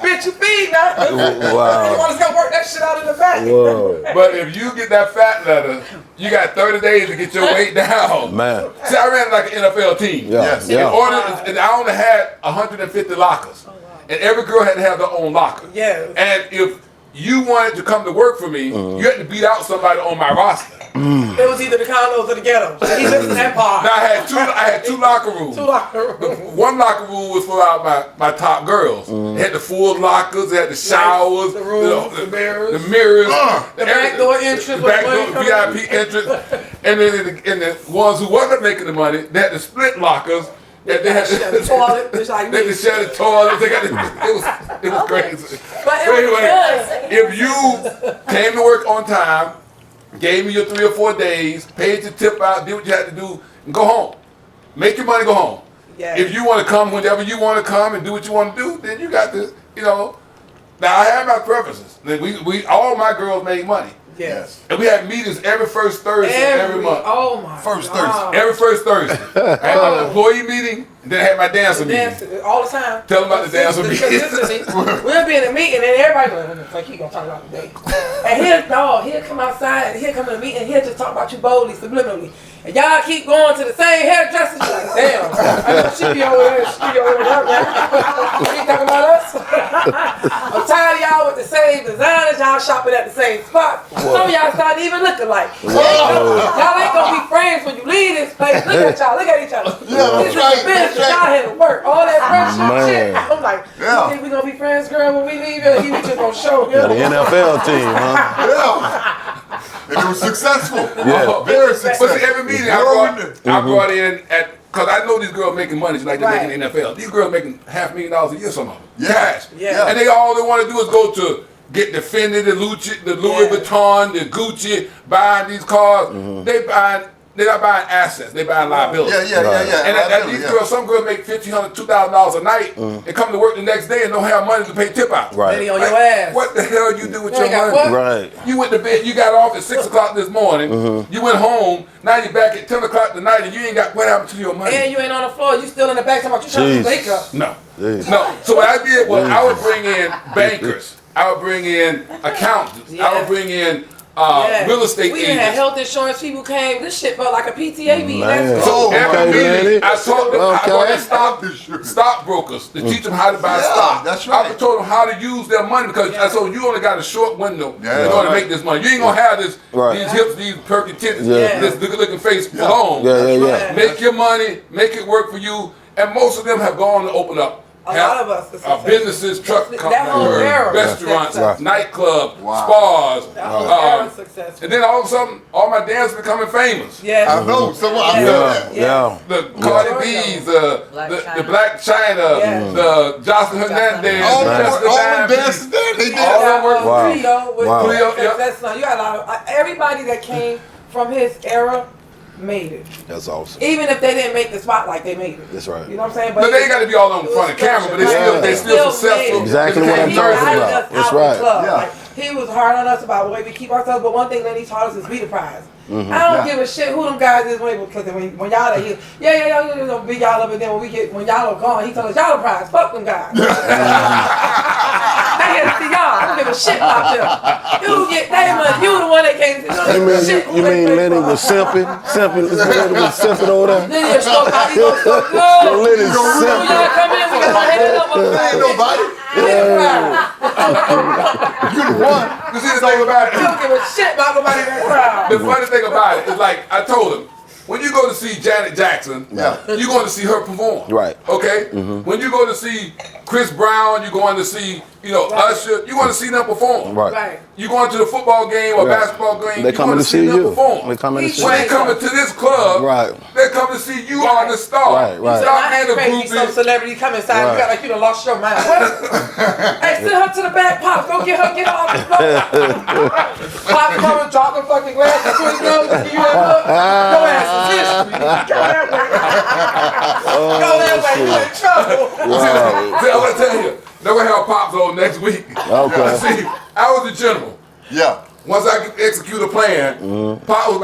Bitch, you feed now. Wow. You want to go work that shit out in the back. Whoa. But if you get that fat letter, you got 30 days to get your weight down. Man. See, I ran like an NFL team. Yes. And I only had 150 lockers. And every girl had to have their own locker. Yes. And if you wanted to come to work for me, you had to beat out somebody on my roster. It was either the condos or the ghettos. He lived in that part. Now I had two locker rooms. One locker room was for my top girls. They had the full lockers, they had the showers, the rooms, the mirrors, the back door entrance, the back door VIP entrance, and then the ones who wasn't making the money, they had the split lockers. Yeah, they had the toilet, just like me. They had to share the toilet. They got it was crazy. But anyway, if you came to work on time, gave me your 3 or 4 days, paid your tip out, did what you had to do, and go home. Make your money, go home. Yeah. If you want to come whenever you want to come and do what you want to do, then you got this, Now I have my preferences. We all my girls made money. Yes. And we had meetings every first Thursday every month. Oh my First God. Thursday. Every first Thursday. I had my employee meeting, and then I had my dancer meeting. All the time. Tell them about the dancer meeting. We'll be in a meeting and everybody like he gonna talk about today. And he'll come outside and he'll come to the meeting and he'll just talk about you boldly, subliminally. And y'all keep going to the same hairdresser. Like, damn. I know she be over there. She be over there, man. She ain't talking about us. I'm tired of y'all with the same designers. Y'all shopping at the same spot. Some of y'all starting to even look alike. Y'all ain't gonna be friends when you leave this place. Look at y'all. Look at each other. Yeah, this is a business. Y'all had to work. All that friendship shit. I'm like, you think we gonna be friends, girl, when we leave here? You just gonna show Yeah, the NFL team, huh? Yeah. And it was successful. Yeah. Very successful. But see, every meeting I brought in because I know these girls making money just like they're making in the NFL. These girls making $500,000 a year, some of them. Cash. Yeah. And all they want to do is go to get the Fendi, the Louis Vuitton, the Gucci, buying these cars. They're not buying assets, they buying liabilities. Yeah. And these girls, some girls make $1,500, $2,000 a night and come to work the next day and don't have money to pay tip out. Right. Lady on your ass. What the hell you do with your money? What? Right. You went to bed, you got off at 6 o'clock this morning, you went home, now you're back at 10 o'clock tonight and you ain't got, what happened to your money? And you ain't on the floor, you still in the back talking about you trying to wake up. No. Jeez. No. So what I did was I would bring in bankers, I would bring in accountants, I would bring in real estate we agents. had health insurance people came. This shit felt like a PTA meeting. Man. So every meeting, Manny. I taught them I brought in stockbrokers to teach them how to buy stock. That's right. I told them how to use their money because I told you only got a short window in order to make this money. You ain't gonna have this these hips, these perky tits, this good looking face alone. Yeah. Make your money, make it work for you. And most of them have gone to open up. A lot of us. Businesses, truck That whole companies, era. restaurants, nightclubs, Wow. spas. That whole era was successful. And then all of a sudden, all my dancers becoming famous. Yeah. I know. So I feel that. Yeah. The Cardi B's, the Black China, the Jocelyn Hernandez, All the Jessica the Diamond. dances there, they did. All that work. Wow. Cleo with Wow. Cleo, that's not, you got a lot of, everybody that came from his era made it. That's awesome. Even if they didn't make the spotlight, they made it. That's right. You know what I'm saying? But they ain't got to be all on front of camera, but they still successful. Exactly what I'm talking about. That's right. Like, he was hard on us about the way we keep ourselves, but one thing that he taught us is be the prize. I don't give a shit who them guys is because when y'all are here, yeah, beat y'all up, and then when y'all are gone, he told us y'all the prize. Fuck them guys. I here to see y'all. I don't give a shit about them. You get that money. You the one that came to shit. You mean Lenny was simping? Lenny was simping over there? Lenny was so hot. He goes so good. Lenny's simping. Y'all come in, we got our head up. Ain't nobody. You the one. You see the thing about it? You don't give a shit about nobody in that crowd. The funny thing about it is, like I told him, when you go to see Janet Jackson, you're going to see her perform. Right. Okay? When you go to see Chris Brown, you're going to see, Usher, you're going to see them perform. Right. You going to the football game or basketball game, They you're coming going to see them you. perform. They coming to see When they coming to this club, they're coming to see you are the star. Right. Stop being a Crazy, some groupie. celebrity come inside. You got like you done lost your mind. What? Hey, send her to the back, Pop. Go get her off the floor. Pop come and drop the fucking glass. That's what he goes. Give you that look. Go ass is history. Go that way. Go that way. You in trouble. See, I'm gonna tell you, they're gonna have Pops on next week. Okay. See, I was the general. Yeah. Once I could execute a plan, Pop was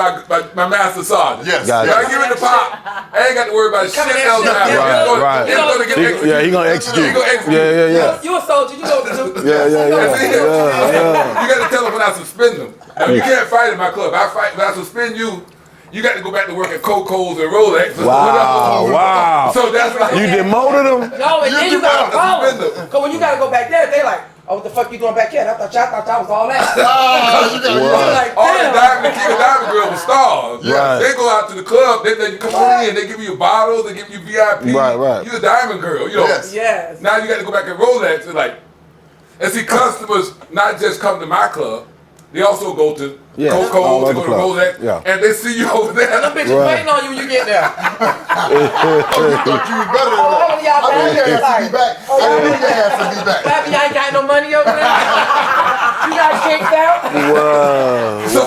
my master sergeant. Yes. Gotcha. When I give it to Pop, I ain't got to worry about shit else. Right. He's gonna get executed. He gonna execute. He gonna execute. Yeah. You a soldier. You know what to do. Yeah. You got to tell him when I suspend him. Now, you can't fight in my club. When I suspend you, you got to go back to work at Coco's and Rolex. Wow. So that's what You demoted him? No, and then you got to follow. suspend him. Because when you got to go back there, they like, oh, what the fuck you doing back here? I thought y'all was all that. Like, All the damn. diamond girls are stars. Right. They go out to the club, they come on in, they give you bottles, they give you VIP. Right. You're a diamond girl, Yes. Now you got to go back and Rolex and see customers not just come to my club, they also go to Coco, they go to Rolex, and they see you over there. Them bitches waiting on you when you get there. You thought you was better than All of y'all I down knew there your ass would be back. I knew your ass would be back. Baby, I ain't got no money over there. You got kicked out. Wow. So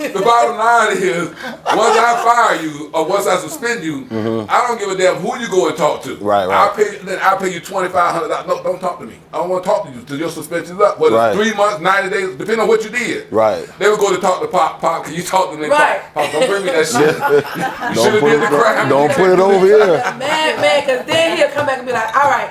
the bottom line is, once I fire you or once I suspend you, I don't give a damn who you go and talk to. Right. I'll pay you $2,500. No, don't talk to me. I don't want to talk to you till your suspension's up. Whether it's 3 months, 90 days, depending on what you did. Right. They would go to talk to Pop. Can you talk to me? Right. Pop, don't bring me that shit. You should have did the crime. Don't put it over here. Man, because then he'll come back and be like, all right,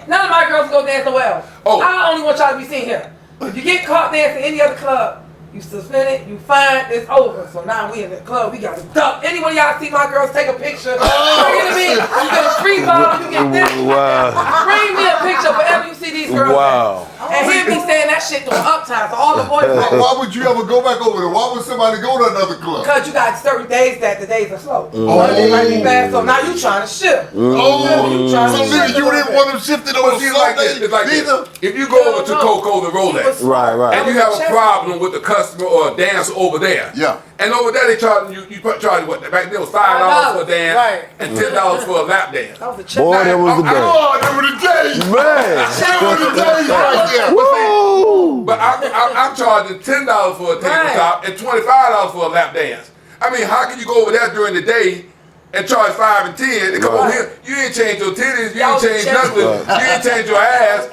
none of my girls go dance nowhere else. I only want y'all to be seen here. If you get caught dancing any other club, you suspend it, you fine, it's over. So now we in the club, we got to duck. Any one of y'all see my girls take a picture, bring it to me. You get a free ball, you get this. Bring me a picture wherever you see these girls. Wow. And he'll be saying that shit during uptime. So all the boys Why would you ever go back over there? Why would somebody go to another club? because you got certain days that the days are slow. Monday might be fast, so now you trying to shift. Oh, so nigga, you didn't want them shifted over See, it's like this. If you go over to Coco and Rolex, Right. and you have a problem with the customer or a dancer over there. Yeah. And over there they charging you charge what? Back then it was $5 for a dance Right. and $10 for a lap dance. That was a check. Boy, that was the day. Oh, them were the days. Man. Them were the days right there. Woo. But I'm charging $10 for a tabletop and $25 for a lap dance. I mean, how can you go over there during the day and charge 5 and 10 and come over here? You ain't change your titties, you ain't change nothing, you ain't change your ass.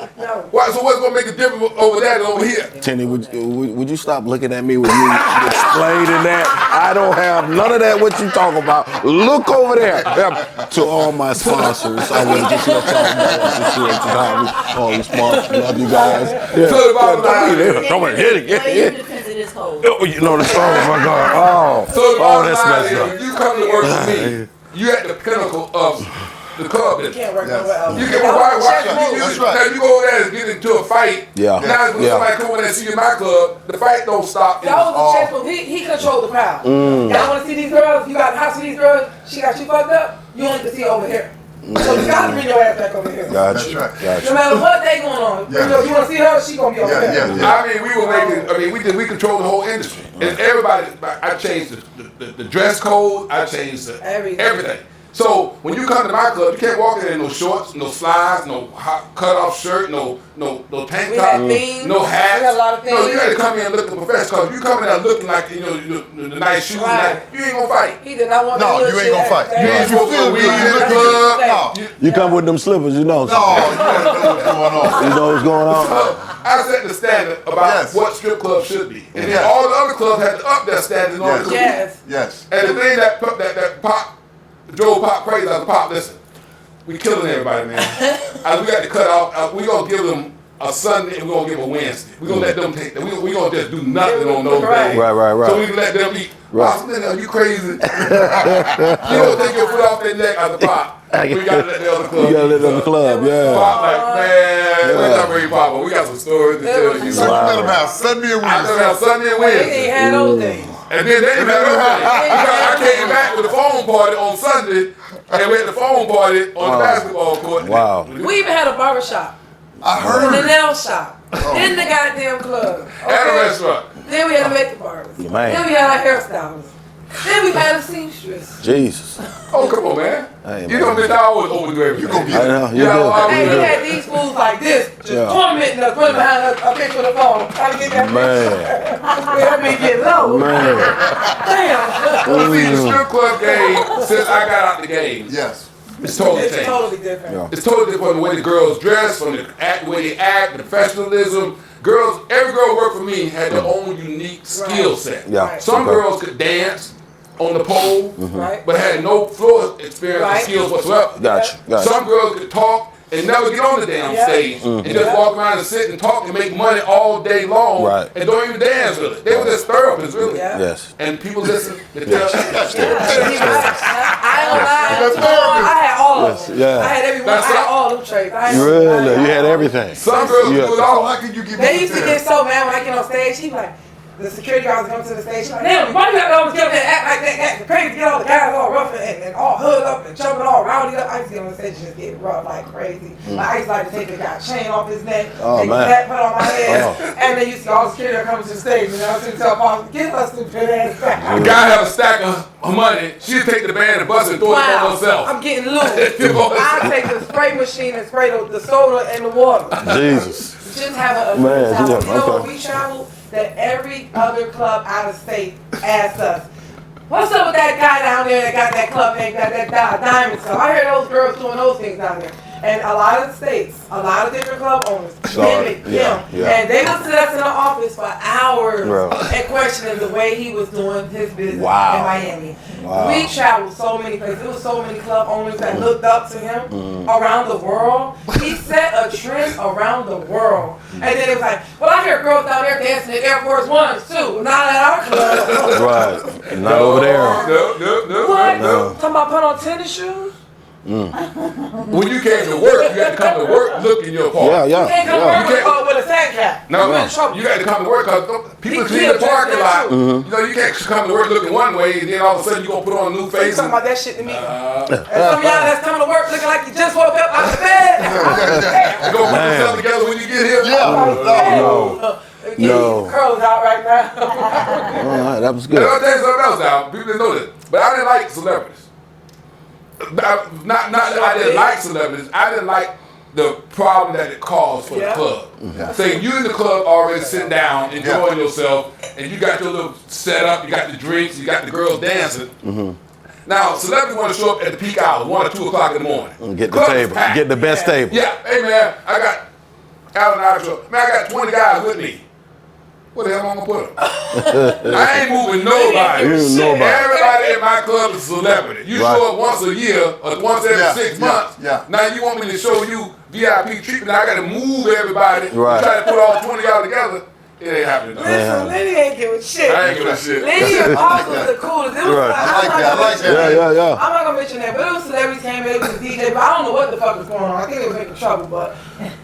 So what's gonna make a difference over there than over here? Tenny, would you stop looking at me when you explaining that? I don't have none of that what you talking about. Look over there. To all my sponsors, I want to just let y'all know all the sponsors. Love you guys. So the bottom line is, Come on, hit it. It depends, it is cold. Oh, you know the song, oh my God. so the bottom that's line messed is, up. if you come to work with me, you at the pinnacle of the club business. Can't work nowhere else. You can now you go over there and get into a fight. Yeah. Now when somebody come over there and see you in my club, the fight don't stop. That was a chess move. He controlled the crowd. Y'all want to see these girls? You got the house of these girls? She got you fucked up? You only can see over here. So you got to bring your ass back over here. Gotcha. No matter what they going on. You want to see her? She going to be over there. I mean, we were making. We control the whole industry, and everybody. I changed the dress code. I changed everything. So when you come to my club, you can't walk in no shorts, no slides, no cut off shirt, no tank top, no hats. We had a lot of things. No, you got to come in and look professional. Because you come in there looking like the nice shoes, Right. you ain't gonna fight. He did not want No, to do you ain't shit gonna fight. that You day. ain't supposed to weed in the club. No. You come with them slippers, you know. No, you don't know what's going on. You know what's going on. I set the standard about what strip clubs should be, and then all the other clubs had to up their standards in order to compete. Yes. Yes. And the thing that Pop drove Pop crazy, I was Pop, listen, we killing everybody, man. We got to cut off. We gonna give them a Sunday and we gonna give them a Wednesday. We gonna let them take that. We gonna just do nothing on those days. Right. So we can let them eat. Right. Pop, are you crazy? You don't take your foot off their neck as a Pop. We gotta let the other club. You gotta let them club, yeah. Pop like, man, we're not ready, Papa. We got some stories to tell you. So you let them have Sunday and I let them Wednesday. have Sunday and They Wednesday. ain't had those days. And then they didn't have nothing. Because I came back with a phone party on Sunday, and we had the phone party on the basketball court. Wow. We even had a barber shop. I And heard a it. nail shop. In the goddamn club. And a restaurant. Then we had to make the barbers. Man. Then we had our hairstylists. Then we had a seamstress. Jesus. Oh, come on, man. Hey, You man. know, bitch, I always overdo everything. You gonna be I know, you Yeah, do. Hey, You we do. had these fools like this, just Yeah. tormenting us, running behind us, a bitch with a phone, trying to get that Man. That bitch get low. Man. Damn. Well, see, the strip club game, since I got out the game, Yes. it's totally It's changed. totally different. Yeah. It's totally different from the way the girls dress, from the way they act, the professionalism. Girls, every girl worked for me had their own unique skill set. Yeah. Right. Some Okay. girls could dance on the pole, Right. but had no floor experience or Right. skills whatsoever. Gotcha. Some girls could talk and never get on the damn Yeah. stage and just walk around and sit and talk and make money all day long Right. and don't even dance really. They were just therapists really. Yeah. Yes. And people listen. They tell I ain't gonna lie, I had all of them. Yeah. I had every one. I That's had right. all them traits. I had Really? You had everything. Some girls Yeah. do it So all. how can you give They me used to the get so mad when I get on stage. She be like, the security guards would come to the stage. She be like, damn, why you got to always get up there and act like that? Act crazy, get all the guys all rough and all hood up and jumping all rowdy up. I used to get on the stage and just get rough like crazy. Like, I used to like to take the guy's chain off his neck, Oh, take man. his hat, put on my head, Oh. and then you see all the security guards coming to the stage. And I was tell Paul, get us stupid ass A back. guy had a stack of money. She'd take the band and bust and throw it on Wow, herself. I'm getting loose. I take the spray machine and spray the soda and the water. Jesus. Just have a Man, good time. yeah, You know, okay. when we travel, that every other club out of state asked us, what's up with that guy down there that got that club name, got that diamond stuff? I heard those girls doing those things down there. And a lot of states, a lot of different club owners mimic yeah, him. yeah. And they would sit us in the office for hours Bro. and questioning the way he was doing his business Wow. in Miami. Wow. We traveled so many places. There was so many club owners that looked up to him around the world. He set a trend around the world. And then it was like, well, I hear girls down there dancing at Air Force Ones too. Not at our club. Right. Not over there. No. What? No. Talking about put on tennis shoes? When you came to work, you had to come to work looking your part. Yeah, You can't come yeah. to work with a sand cap. No, You in trouble. you got to come to work because people He clean the killed parking that lot. too. You know, you can't come to work looking one way and then all of a sudden you gonna put on a new You face. talking about that shit to me. And some of y'all that's coming to work looking like you just woke up out of bed. You gonna put yourself together when you get here. No. Curls out right now. All right, that was And I'll good. tell you something else now. People didn't know this, but I didn't like celebrities. Not that I didn't like celebrities. I didn't like the problem that it caused for Yeah. the club. Say you in the club already sitting down, enjoying yourself, and you got your little setup, you got the drinks, you got the girls dancing. Now, celebrities want to show up at the peak hours, 1 or 2 o'clock in the morning. Get the Club is table. packed. Get the best table. Yeah, hey man, I got Alan Irish. Man, I got 20 guys with me. Where the hell am I gonna put them? I ain't moving nobody. You ain't nobody. Everybody in my club is a celebrity. You Right. show up once a year or once every Yeah, 6 yeah, months. yeah. Now you want me to show you VIP treatment. I gotta move everybody. Right. Try to put all 20 y'all together. It ain't happening. Though. Listen, Lenny ain't giving shit. I ain't giving a shit. Lenny and Paul was the coolest. It was Right. I like that. I like that. Yeah. I'm not gonna mention that, but it was celebrities came in, it was a DJ, but I don't know what the fuck was going on. I think they was making trouble, but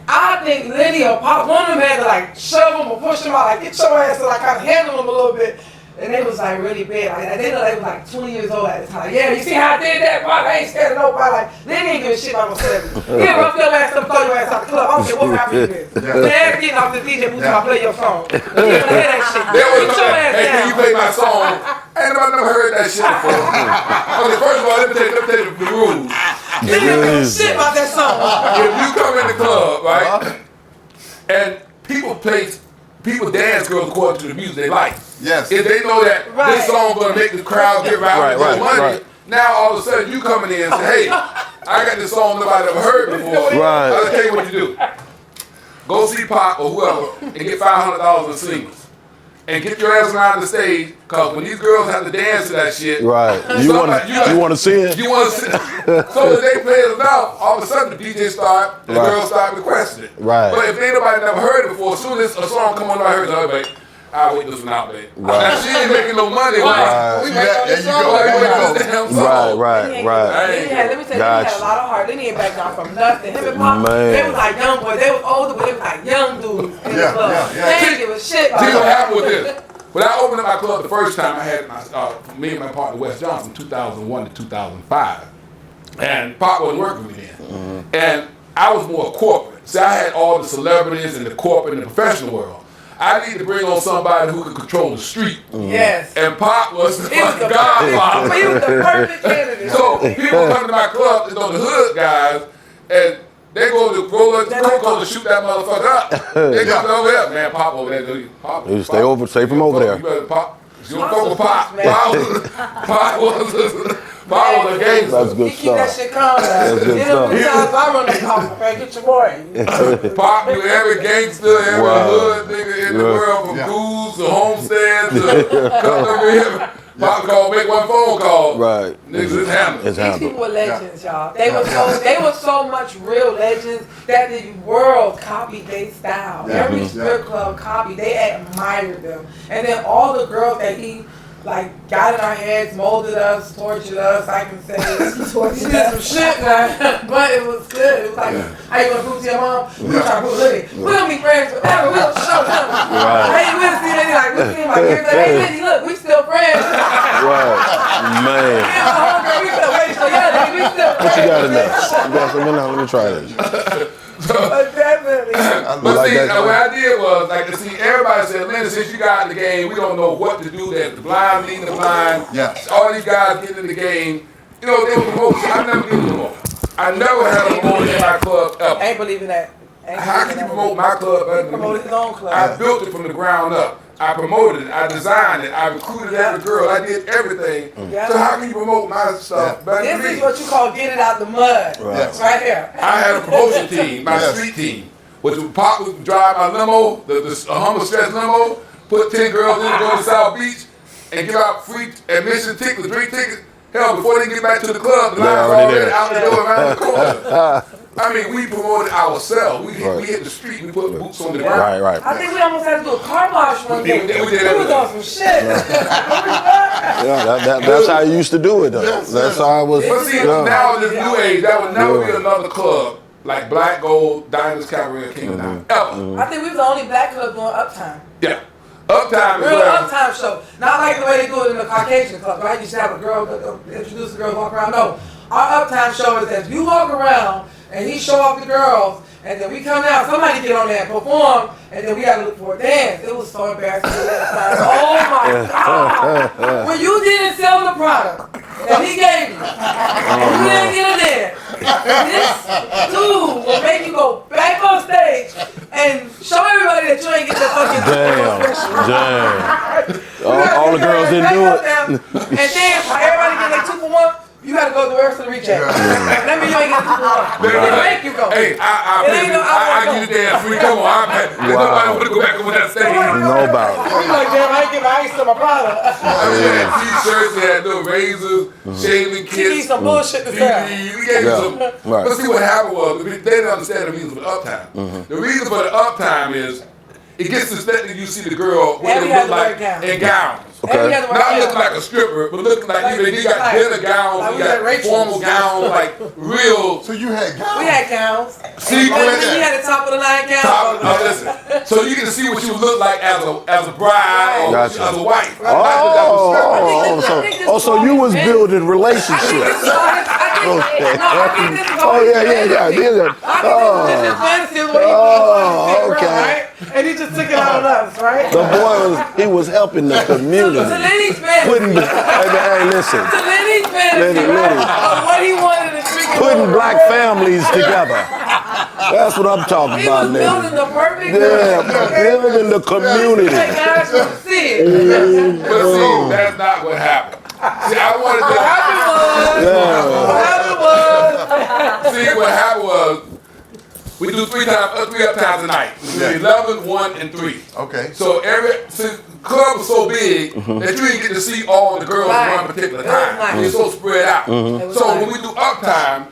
I think Lenny or Pop, one of them had to like shove him or push him out, like get your ass to like kind of handle him a little bit. And they was like really big. Like, they looked like they was like 20 years old at the time. Yeah, you see how I did that, Pop? I ain't scared of nobody. Like, Lenny ain't giving shit about no celebrity. He'll rough your ass up, throw your ass out the club. I don't care what rapper you is. Man, getting off the DJ booth, I play your song. You don't hear that shit. They always Get your ass hey, can you down. play my song? Ain't nobody never heard that shit before. Okay, first of all, let me tell you the rules. They didn't give a shit about that song. If you come in the club, right, and people dance girls according to the music they like. Yes. If they know that this song gonna make the crowd get rowdy and money, right. now all of a sudden you coming in and say, hey, I got this song nobody ever heard before. Right. I'll tell you what you do. Go see Pop or whoever and get $500 in singles. And get your ass around the stage, cause when these girls have to dance to that shit, Right. You want to see it? You want to see so as they play it enough, all of a sudden the DJ start, and the girls start requesting it. Right. But if ain't nobody never heard it before, as soon as a song come on, I heard it, baby, I'll wait this one out, baby. Now she ain't making no money. Right. We There make you go. Right. Let me tell you, he had a lot of heart. They didn't back down from nothing. Him and Pop, they was like young boys. They was older, but they was like young dudes in the club. They didn't give a shit. See what happened with this? When I opened up my club the first time, I had me and my partner Wes Johnson, 2001 to 2005, and Pop wasn't working with me then, and I was more corporate. See, I had all the celebrities in the corporate and the professional world. I need to bring on somebody who could control the street. Yes. And Pop was the He was the godfather. He was the perfect candidate. So people come to my club, you know, the hood guys, and they go to shoot that motherfucker up. They come over there, man. Pop over there. Pop, You stay from over there. You better Pop. You don't fuck with Pop. Pop was a gangster. That's good He keep that stuff. shit calm. That's good stuff. I run the house, man. Get your boy. Pop knew every gangster, every hood nigga in the world, from Goose to Homestead to Cutlery. Pop called, make one phone call. Right. Niggas, it's handled. These people were legends, y'all. They were so much real legends that the world copied their style. Every strip club copied. They admired them. And then all the girls that he got in our heads, molded us, tortured us, I can say. He did some shit, man. But it was good. It was like, how you gonna prove to your mom? We're trying to prove Liddy. We're gonna be friends forever. We're gonna show them. Hey, we'll see Liddy hey Liddy, look, we still friends. Right. Man. We still friends. What you got in there? You got something in there? Let me try this. Definitely. But see, what I did was, to see everybody said, Linda, since you got in the game, we don't know what to do. That the blind leading the blind. Yeah. All these guys getting in the game. You know, they were promoted. I never did promote. I never had a promoter in my club ever. I ain't believing that. How can you promote my club better than me? Promoted his own club. I built it from the ground up. I promoted it. I designed it. I recruited every girl. I did everything. So how can you promote my stuff better than me? This is what you call get it out the mud. Right here. I had a promotion team, my street team, which Pop would drive my limo, the Hummer Stretch limo, put 10 girls in, go to South Beach, and give out free admission tickets, drink tickets. Hell, before they get back to the club, the line's already out the door around the corner. I mean, we promoted ourselves. We hit the street. We put boots on the ground. Right. I think we almost had to do a car wash one day. We did We was on some shit. That's how you used to do it, though. That's how I was. But see, now in this new age, that would never be another club like Black Gold, Diamonds, Cabaret, King of Diamonds, ever. I think we was the only black club doing Uptime. Yeah. Uptime is Real where Uptime show. Not like the way they do it in the Caucasian club, right? You should have a girl, introduce the girl, walk around. No. Our Uptime show is that you walk around and he show off the girls, and then we come down, somebody get on there and perform, and then we gotta look for a dance. It was so embarrassing that time. Oh my God. When you didn't sell the product that he gave you, and you didn't get a dance, this dude will make you go back on stage and show everybody that you ain't get the fucking Damn. All the girls didn't do it. And then everybody get their 2 for 1. You gotta go to the rest of the recheck. That means you ain't got 2 for 1. They make you go. Hey, I give you the damn free. Come on, nobody want to go back over that stage. Nobody. You like, damn, I ain't get my ice to my product. We had t-shirts, we had little razors, shaving You kits. need some bullshit to sell. We gave you some. Right. But see what happened was, they didn't understand the reason for the Uptime. The reason for the Uptime is, it gets to that you see the girl what they look like in gowns. Okay. Not looking like a stripper, but looking like you got dinner gowns, you got formal gowns, like real. So you had gowns? We had gowns. See, we had the top of the line gowns. Listen. So you get to see what you look like as a bride or as a wife. So you was building relationships. I Oh, yeah. These are, This is fantasy of what he Oh, was, okay. right? And he just took it out on us, right? the boy was helping the community. To Lenny's fantasy. Hey, listen. To Lenny's fantasy, Lenny. right? Of what he wanted to drink. Putting black families together. That's what I'm talking He about, was building Lenny. the perfect Building the community. Hey, guys, you can see it. But see, that's not what happened. See, I wanted What happened was, See, what happened was, we do three uptimes a night. We do 11, 1, and 3. Okay. So since the club was so big that you didn't get to see all the girls at one particular time. Right. It's so spread out. was So nice. when we do uptime,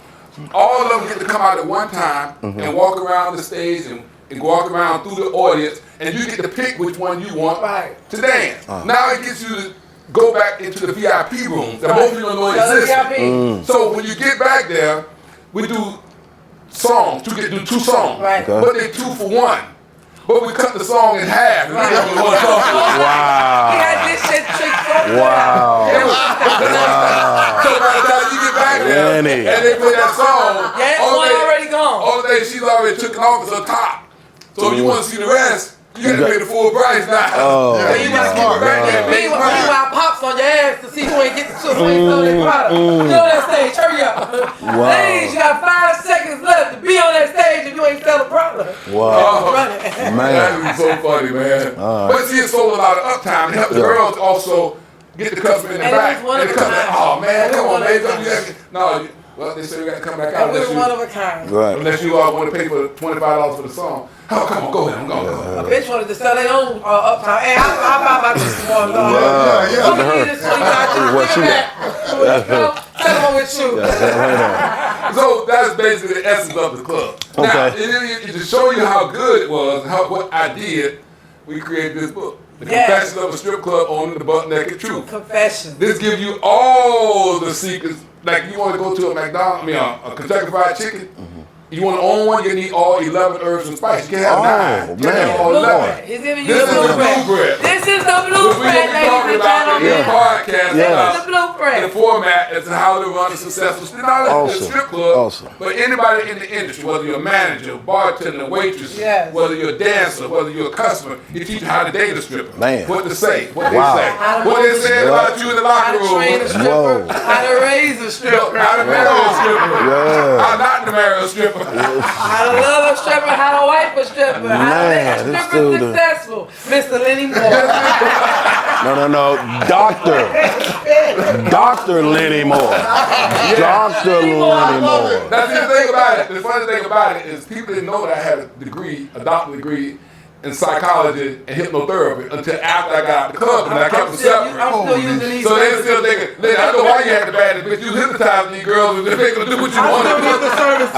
all of them get to come out at one time and walk around the stage and walk around through the audience, and you get to pick which one you want to dance. Now it gets you to go back into the VIP rooms that most people don't know exist. So when you get back there, we do songs. You get to do 2 songs, Right. but they're 2 for 1. But we cut the song in half. And we only one song. he had this shit tricked so Wow. So by the time you get back there Lenny. and they play that song, Yeah, all one they- already gone. all the things she's already taken off is her top. So if you want to see the rest, you got to pay the full price now. Oh. Yeah, You you gotta smart, keep back there. man. Meanwhile, pops on your ass to see who ain't get to who ain't sold their product. Get on that stage, hurry up. Ladies, you got 5 seconds left to be on that stage if you ain't sell a product. Wow. Run it. That Man. is so funny, man. But see, it sold a lot of uptime. It helped the girls also get the customer in the And it back. was one And of the a customer, kind. oh man, It come was on, one ladies. of a You gotta- No, well, they say we got to come back out It was unless one you, of a kind. Right. unless you all want to pay for $25 for the song. Oh, come on, go ahead. I'm going. A bitch wanted to sell their own uptime. Hey, I buy my this one. Yeah. I'm gonna need this $25. What Give you it back. Sell one with you. So that's basically the essence of the club. Now, Okay. to show you how good it was, what I did, we created this book. The Yes. Confessions of a Strip Club Owner, the Butt Naked Truth. Confession. This gives you all the secrets. Like you want to go to a McDonald's, a Kentucky Fried Chicken. You want to own one, you need all 11 herbs and spices. You can't have 9. You can't have all 11. Blueprint. He's giving you This the is the blueprint. blueprint. This is the What we're blueprint, going to be ladies talking and about in this gentlemen. podcast This Yeah. is the blueprint. the format as to how to run a successful not only a Awesome. strip club, Awesome. but anybody in the industry, whether you're a manager, bartender, waitress, Yes. whether you're a dancer, whether you're a customer, you teach you how to date a stripper. Man. What to say, what Wow. they say, How to what they move the say stripper, about you in the How locker to train a room. stripper. Whoa. How to raise a stripper. How to marry a stripper. Yeah. How not to marry a stripper. How to love a stripper. How to wipe a stripper. How to Man, make a this stripper dude- successful. Mr. Lenny Moore. No. Dr. Lenny Moore. Dr. Lenny Moore. Now, see, the thing about it, the funny thing about it is people didn't know that I had a doctorate degree in psychology and hypnotherapy until after I got out the club and I kept them separate. I'm still using these. So they still thinking, "Listen, I know why you had the bad bitch. You hypnotizing these girls and they're gonna do what you want I to still need do." the services.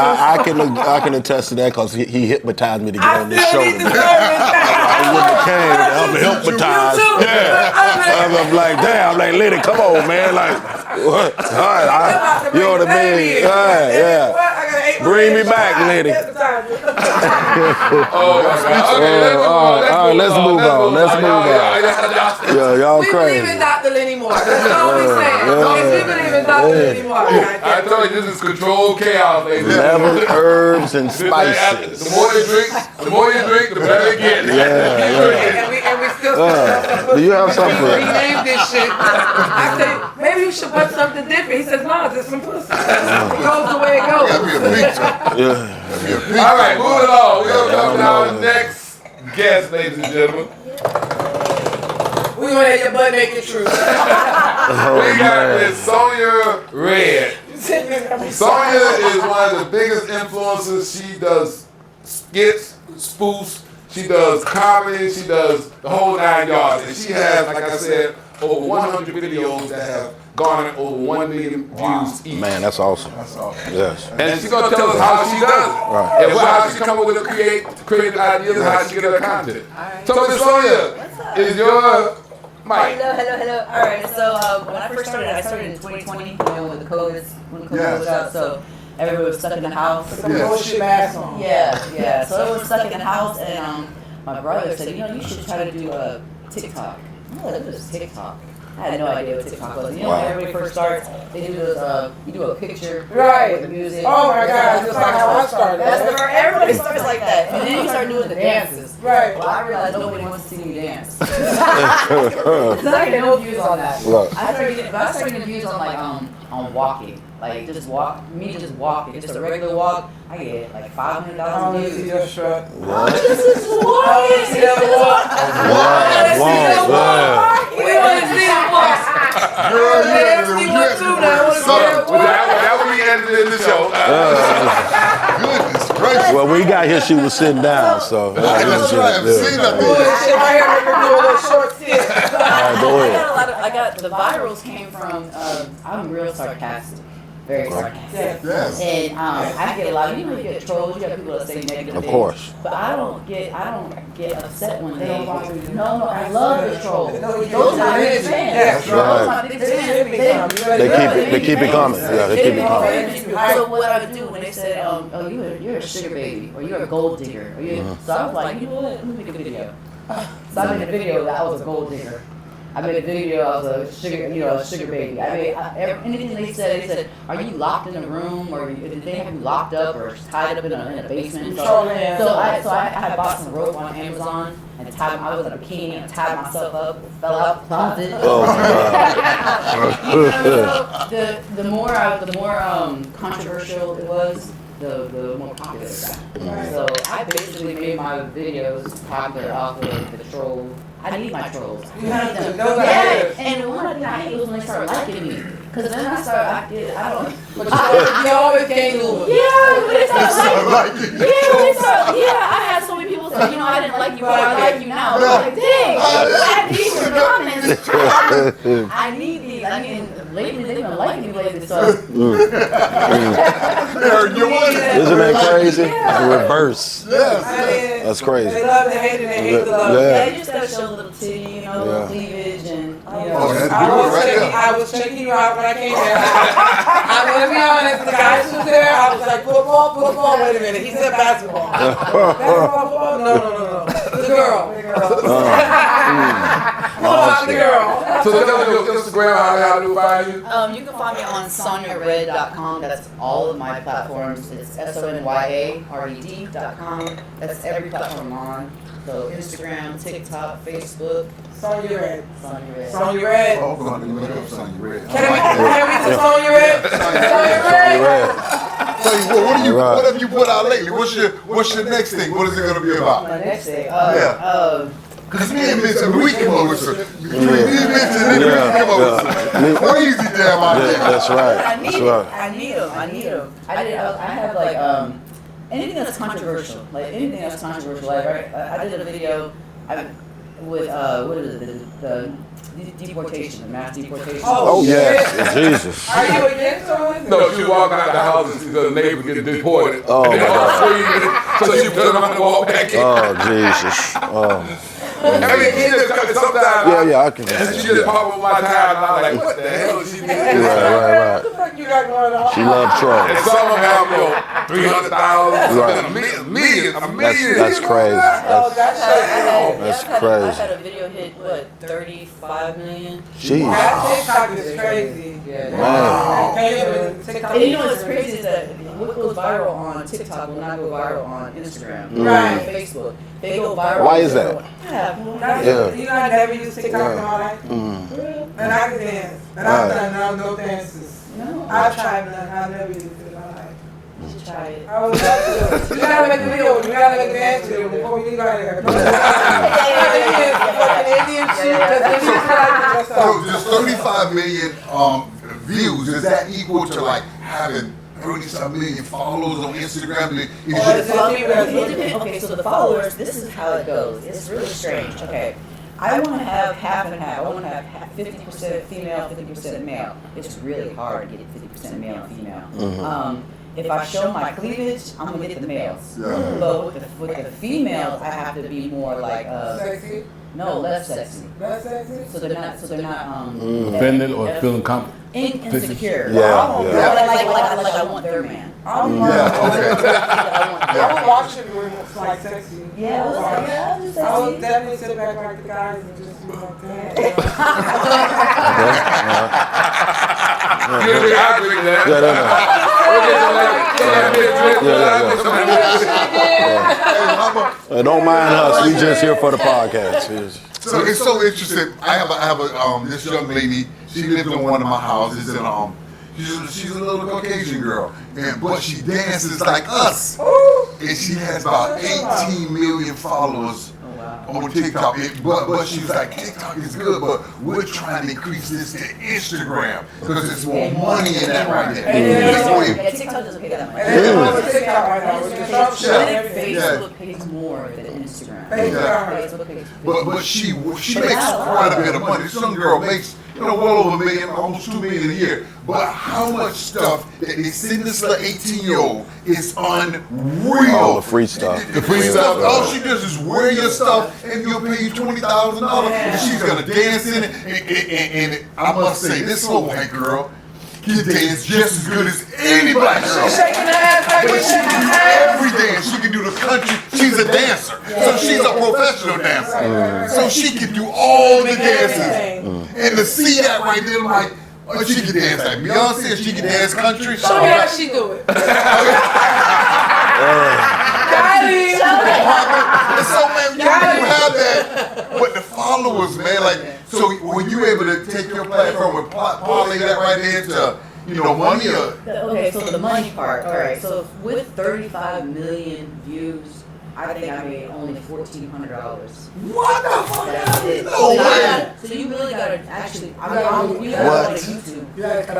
I can attest to that because he hypnotized me to get I on this still show. need the today. services. I wouldn't have came. I'm hypnotized. You too. Yeah. I'm like, damn, I'm like, Lenny, come on, man. Like, what? All right, you know what I mean? Yeah. Bring me back, Lenny. Oh my God. Okay, all right, let's move on. Let's move on. Yeah, y'all We believe in crazy. Dr. Lenny Moore. That's all we saying. We believe in Dr. Lenny Moore. I told you this is controlled chaos, ladies. 11 herbs and The spices. more you drink, the better it gets. And we still Do you have something for rename this shit. I said, maybe you should put something different. He says, no, it's just some pussy. It goes the way it That'd be a goes. picture. Yeah. That'd be a picture. All right, moving on. We're going to come to our next guest, ladies and gentlemen. We gonna let your butt make it true. We got Miss Sonia Rhett. Sonia is one of the biggest influencers. She does skits, spoofs, she does comedy, she does the whole 9 yards. And she has, like I said, over 100 videos that have garnered over 1 million views each. Man, that's awesome. Yes. And she's gonna tell us how she does it. Right. And how she come up with the creative ideas and how she get her content. So Miss Sonia, is your mic. Hello. All right. So when I first started in 2020. You know, with the COVID, when COVID Yes. was out, so everybody was stuck in the house. Some bullshit mask on. Yeah. So I was stuck in the house, and my brother said, you should try to do a TikTok. Oh, look at this TikTok. I had no idea what TikTok was. You know, when everybody first starts, they do those, you do a picture with the music. Oh my God, that's like how I started. Everybody starts like that. And then you start doing the dances. Right. Well, I realized nobody wants to see me dance. Because I get no views on that. I started getting views on like on walking. Like just walking, just a regular walk. I get like 500,000 views. See your shirt. What? This is walking. See your walk. We want to see the walk. Girl, That would be edited in the show. Goodness gracious. Well, when we got here, she was sitting down, so. That's right. I've seen that. Shit right here, we're doing a little short sit. Go ahead. I got the virals came from. I'm real sarcastic. Very sarcastic. Yes. And I get a lot of, you get trolls, you have people that say negative things. Of course. But I don't get upset when they no, I love the trolls. Those are my biggest fans. That's right. Those are my biggest fans. They keep it coming. Yeah, they keep it coming. So what I would do when they said, oh, you're a sugar baby, or you're a gold digger, or so I was like, you know what, let me make a video. So I made a video that I was a gold digger. I made a video, I was a sugar baby. I made anything they said, are you locked in a room, or did they have you locked up or tied up in a basement? So I bought some rope on Amazon and I was in a bikini and tied myself up, fell out the closet. Oh my So the more controversial it was, the more popular it got. So I basically made my videos popular off of the trolls. I need my trolls. You have to. And one thing I hate was when they started liking me. Because then I don't. But you always can't lose. Yeah, when they started Like I had so many people say, I didn't like you, but I like you now. I'm like, dang, I need these comments. I need these. Lately they've been liking me lately, so. Isn't that crazy? The reverse. Yes. That's crazy. They love the hate and they hate the love. Yeah, you just gotta show a little titty, little cleavage, and I was checking you out when I came there. I'm gonna be honest, the guys who was there, I was like, football, wait a minute. He said basketball. Basketball? No. The girl. The girl. So tell me your Instagram, how do we find you? You can find me on SonyaRed.com. That's all of my platforms. It's SONYARED.com. That's every platform I'm on. So Instagram, TikTok, Facebook. Sonya Rhett. Sonya Rhett. Oh, we're going to look up Sonya Rhett. Can we do Sonya Rhett? Sonya Rhett. What have you put out lately? What's your next thing? What is it going to be about? My next thing. Because me and Mitch, we came up with some. Crazy damn idea. That's right. I need them. I have like anything that's controversial. Like anything that's controversial. Like I did a video with what is it? The deportation, the mass deportation. Oh yes, Jesus. Are you against someone? No, she walked out the house and see the neighbor getting deported. Oh my God. So she put him on the wall back in. Oh Jesus. Oh. I mean, sometimes Yeah, I can. she just pop up my tire and I'm like, what the hell is she doing? Right. What the fuck you got going on? She loves trolls. And some of them have, 300,000, Right. a million. That's crazy. That's I crazy. had a video hit, 35 million? Jeez. That TikTok is crazy. And you know what's crazy is that what goes viral on TikTok will not go viral on Instagram or Facebook. They go viral. Why is that? You know, I never used TikTok in my life. And I can dance. And I've done no dances. No. I've tried none. I've never used it in my life. You should try it. I would love to. You gotta make a video. You gotta make a dance video before we leave out here. So just 35 million views. Is that equal to like having 30-some million followers on Instagram? Okay, so the followers, this is how it goes. It's really strange. Okay. I want to have half and half. I want to have 50% female, 50% male. It's really hard to get 50% male and female. If I show my cleavage, I'm gonna get the males. But with the females, I have to be more like Sexy? no, less sexy. Less sexy? So they're not Offended or feeling insecure. Yeah. Like I want their man. I don't I would watch it when it's like sexy. Yeah, it was like, yeah, just I would sexy. definitely sit back like the guys and just do like that. I agree with that. Don't mind us. We just here for the podcast. So it's so interesting. I have a this young lady. She lived in one of my houses, and she's a little Caucasian girl, but she dances like us, and she has about 18 million followers on TikTok. But she's like, TikTok is good, but we're trying to increase this to Instagram because there's more money in that right there. Yeah, TikTok doesn't pay that much. And TikTok right now, which is some shit. Facebook pays more than Instagram. Facebook pays. But she makes quite a bit of money. This young girl makes well over $1 million, almost $2 million a year. But how much stuff that they send this little 18-year-old is unreal. All the free stuff. The free stuff. All she does is wear your stuff, and you'll pay you $20,000, and she's gonna dance in it. And I must say, this little white girl can dance just as good as any black girl. She's shaking her ass like But she can do every dance. She can do the country. She's a dancer. So she's a professional dancer. So she can do all the dances. And to see that right there, I'm like, oh, she can dance like Beyonce, she can dance country. Show me how she do it. And so, man, you have that with the followers, man. Like, so when you able to take your platform and parlay that right into, money or... Okay, so the money part. All right, so with 35 million views, I think I made only $1,400. What the fuck? That's it. No way. So you really gotta actually, you gotta go to YouTube. You gotta go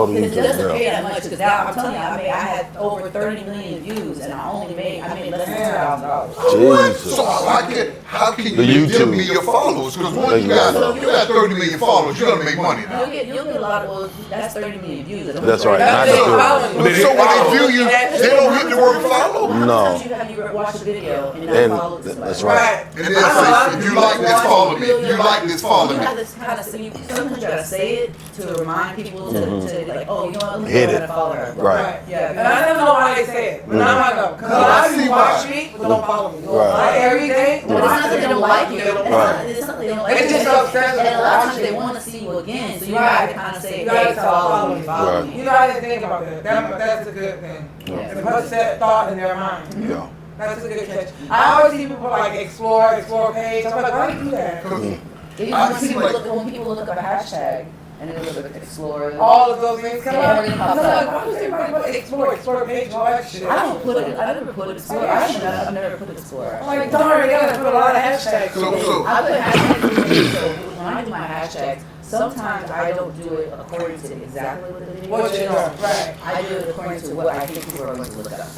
to Because it doesn't YouTube. pay that much. Because now I'm telling you, I had over 30 million views, and I made less than $2,000. Jesus. So how can The you give YouTube. me your followers? Because once you got 30 million followers, you're gonna make money now. You'll get a lot of, well, that's 30 million views. That's right. Not So when they view you, they don't hit the word follow. No. Have you watched the video and And not followed somebody? that's right. And they'll say, if you like this, follow me. If you like this, follow You me. have to kind of say, sometimes you gotta say it to remind people to like, oh, you know what, let me Hit go it. ahead and follow her. Right. Yeah. And I don't know why they say it, but now I know. Because a lot of people watch me, but don't follow me. Right. Like every day, But it's not that they don't like you. Right. It's not that they don't like They you. just upset And a lot of times with they you. want to see you again, so you Right. have to kind of say, You gotta hey, follow me, Right. follow me. You know, I didn't think about that. That's a good thing. To put that thought in their mind. Yeah. That's a good catch. I always see people like explore page. I'm like, why do you do that? When people look up a hashtag and then look at Explorer, All of those things come Yeah, up. everything I'm pops like, up. why does everybody put explore page and all that shit? I never put Explorer. I've never put Explorer. I'm like, darn, you gotta put a lot of hashtags. So I put hashtags. So when I do my hashtags, sometimes I don't do it according to exactly what the video What you is. know, right. I do it according to what I think people are going to look up.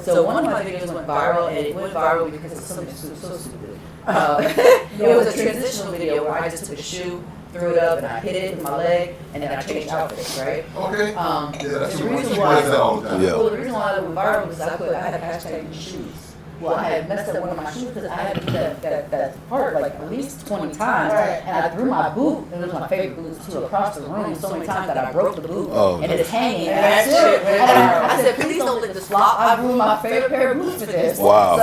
So one of my videos went viral, and it went viral because it's something so stupid. It was a transitional video where I just took a shoe, threw it up, and I hit it with my leg, and then I changed outfits, right? okay. That's The what reason she why, does that all the time. Yeah. well, the reason why it went viral was I had a hashtag in shoes. Well, I had messed up one of my shoes because I had to do that part like at least 20 times, Right. and I threw my boot, and it was my favorite boot too, across the room so many times that I broke the boot, Oh, and it's hanging. And And I that shit went I said, please don't let this flop. I ruined my favorite pair of boots for this. Wow.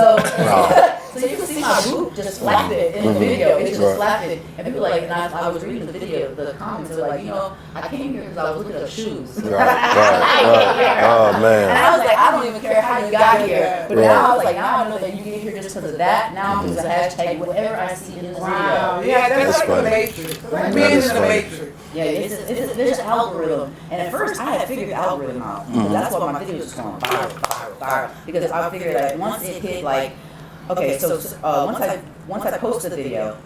So you can see my boot just flap it in the video. It just Right. flap it, and people like, and I was reading the video, the comments were like, I came here because I was looking up shoes. Right. Oh And man. I was like, I don't even care how you got here. But now I was like, now I know that you get here just because of that. Now I'm just a hashtag, whatever I see in this Wow. video. Yeah, that's That's like the funny. Matrix. Like That being in is the funny. Matrix. Yeah, there's an algorithm. And at first I had figured the algorithm out. Because that's why my videos was going viral. Because I figured that once it hit like, okay, so once I post a video,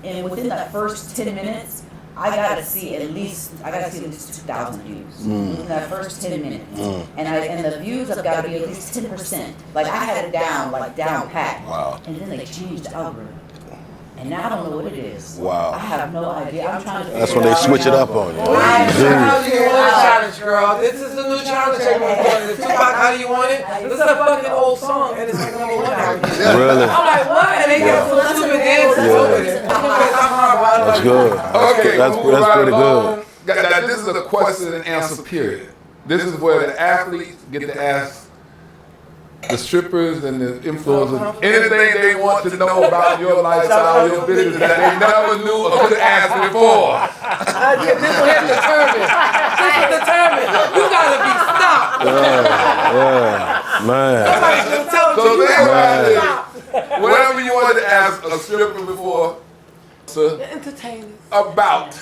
and within that first 10 minutes, I gotta see at least 2,000 views in that first 10 minutes, and the views have got to be at least 10%. Like I had it down pat. Wow. And then they changed the algorithm, and now I don't know what it is. Wow. I have no idea. I'm trying to. That's figure when they out switch it now. up on you. How do you Jeez. want a challenge, girl? This is the new challenge everyone's doing. The Tupac, how do you want it? This is a fucking old song, and it's like number one out here. Really? I'm like, what? And they got some stupid dances over it. That's good. Okay, That's moving right pretty along. good. Now, this is a question and answer period. This is where the athletes get to ask the strippers and the influencers anything they want to know about your lifestyle, your business that they never knew or could ask before. This one here determined. This is determined. You gotta be stopped. Man. Somebody's gonna tell So you think about gotta it. stop. Whatever you wanted to ask a stripper before, so Entertainers. about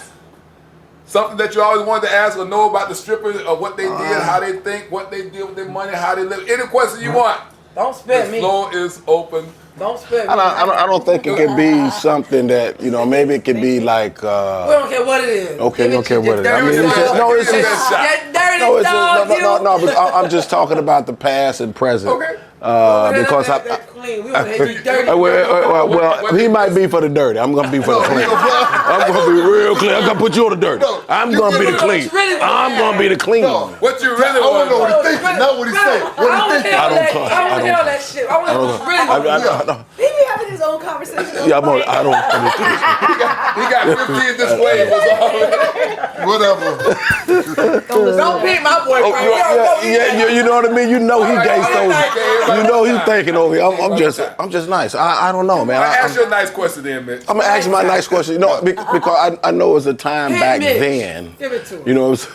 something that you always wanted to ask or know about the strippers or what they did, how they think, what they did with their money, how they live. Any question you want. Don't spit The me. floor is open. Don't spit me. I don't think it could be something that, maybe it could be like. We don't care what it is. Okay, Give don't care what it is. I mean, dirty it's just, dog. no, it's just. That dirty No, it's dog, just, no. But I'm just talking about the past and present. Okay. Because that's clean. We want to hit you dirty. well, he might be for the dirty. I'm gonna be for the clean. I'm gonna be real clean. I'm gonna put you on the dirty. I'm gonna be the clean. I'm gonna be the clean. What you really I want to know want? what he thinking, not what he say. What he thinking. I don't want to hear all that shit. I want to know what's really going on. He be having his own conversation. Yeah, I don't. He got 15 displays already. Whatever. Don't beat my boyfriend. You know what I mean. You know he gangsta. You know he's thinking over here. I'm just nice. I don't know, man. Ask your nice question then, Mitch. I'm gonna ask you my nice question. Because I know it was a time back Mitch. then. Give it to him. It was,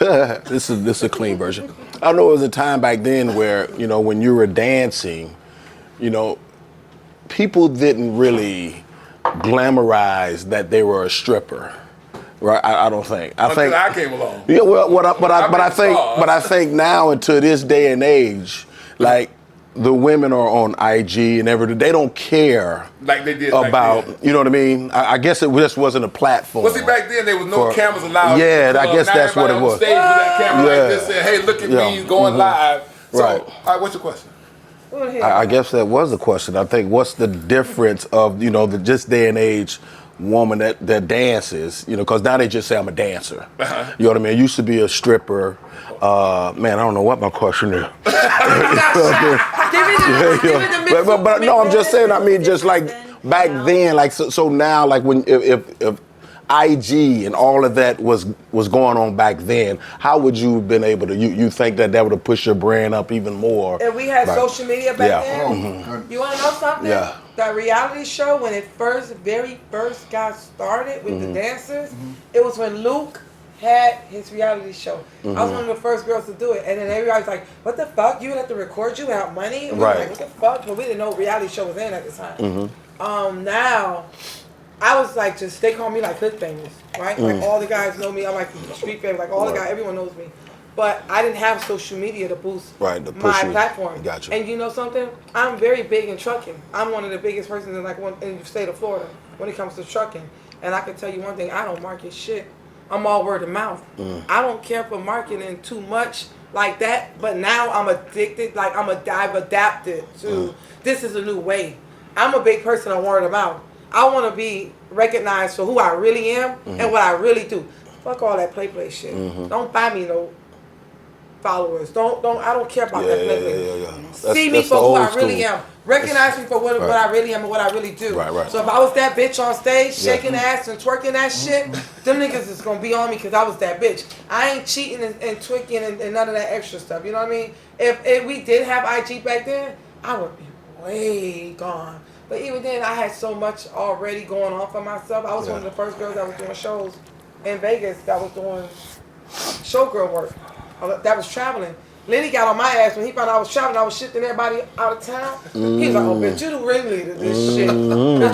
this is a clean version. I know it was a time back then where when you were dancing, people didn't really glamorize that they were a stripper, right? I don't think. Until I came along. Yeah, well, but I think now into this day and age, like the women are on IG and everything. They don't care Like they did about, back then. you know what I mean? I guess it just wasn't a platform. Well, see, back then there was no cameras allowed. Yeah, I guess Now that's what it everybody on was. stage with that camera Yeah. like this, saying, "Hey, look at Yeah. me going live." So, Right. all right, what's your question? I guess that was the question. I think what's the difference of the just day and age woman that dances? Because now they just say I'm a dancer. You know what I mean? It used to be a stripper. Man, I don't know what my question is. But no, I'm just saying. I mean, just like back then, like so now, like when if IG and all of that was going on back then, how would you have been able to? You think that would have pushed your brand up even more? If we had Right. social media back Yeah. then, you want to know something? Yeah. That reality show, when it very first got started with the dancers, it was when Luke had his reality show. I was one of the first girls to do it. And then everybody's like, what the fuck? You would have to record you without money? And we were Right. like, what the fuck? But we didn't know reality show was in at the time. Now, I was like, they call me like hood famous, right? Like all the guys know me. I'm like street famous. Like all the guys, everyone knows me. But I didn't have social media to boost Right, to push my you. platform. Gotcha. And you know something? I'm very big in trucking. I'm one of the biggest persons in in the state of Florida when it comes to trucking. And I can tell you one thing: I don't market shit. I'm all word of mouth. I don't care for marketing too much like that. But now I'm addicted. Like I've adapted to this is a new way. I'm a big person on word of mouth. I want to be recognized for who I really am and what I really do. Fuck all that play shit. Don't buy me no followers. I don't care about that play. Yeah. See me for who I really am. Recognize me for what I really am and what I really do. Right. So if I was that bitch on stage shaking ass and twerking that shit, them niggas is gonna be on me because I was that bitch. I ain't cheating and twerking and none of that extra stuff. You know what I mean? If we did have IG back then, I would be way gone. But even then, I had so much already going on for myself. I was one of the first girls that was doing shows in Vegas that was doing showgirl work. That was traveling. Lenny got on my ass when he found out I was traveling. I was shifting everybody out of town. He was like, "Oh, bitch, you the ringleader of this shit. But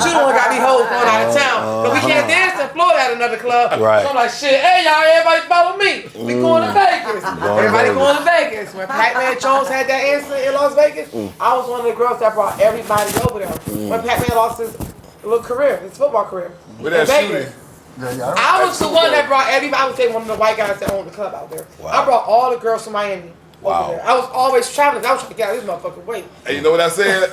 you the one got these hoes going out of town. But we can't dance in Florida at another club." Right. So I'm like, "Shit, hey y'all, everybody follow me. We going to Vegas. Everybody going to Vegas." When Pac-Man Jones had that incident in Las Vegas, I was one of the girls that brought everybody over there. When Pac-Man lost his little career, his football career, With in that Vegas. shooting. I was the one that brought everybody. I would say one of the white guys that owned the club out there. I brought all the girls from Miami over there. I was always traveling. I was trying to get out of this motherfucking way. And you know what I said?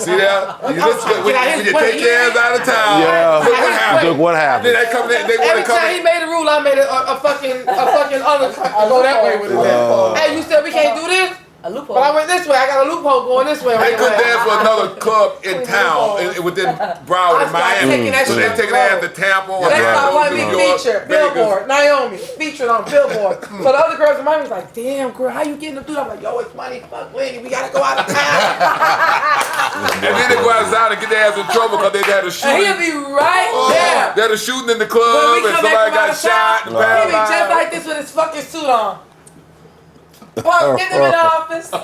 See that? You listen, when you Wait, take your hands out of town, Look what happened. Then they come in, they want Every to come time he in. made a rule, I made a fucking undercut to go that way with it. Hey, you said we can't do this? A loophole. But I went this way. I got a loophole going this way. They couldn't dance for another club in town within Broward and Miami. So they're taking it to Tampa or That's why I want to New be York, featured. Vegas. Billboard, Naomi, featured on Billboard. So the other girls in Miami was like, damn, girl, how you getting them through? I'm like, yo, it's money, fuck Wendy, we gotta go out of town. And then they go outside and get their ass in trouble because they had a And shooting. he'll be right there. They had a shooting in the When club we and come back somebody from out got of town, shot. he'll be just like this with his fucking suit on. Punk, get them in the office. That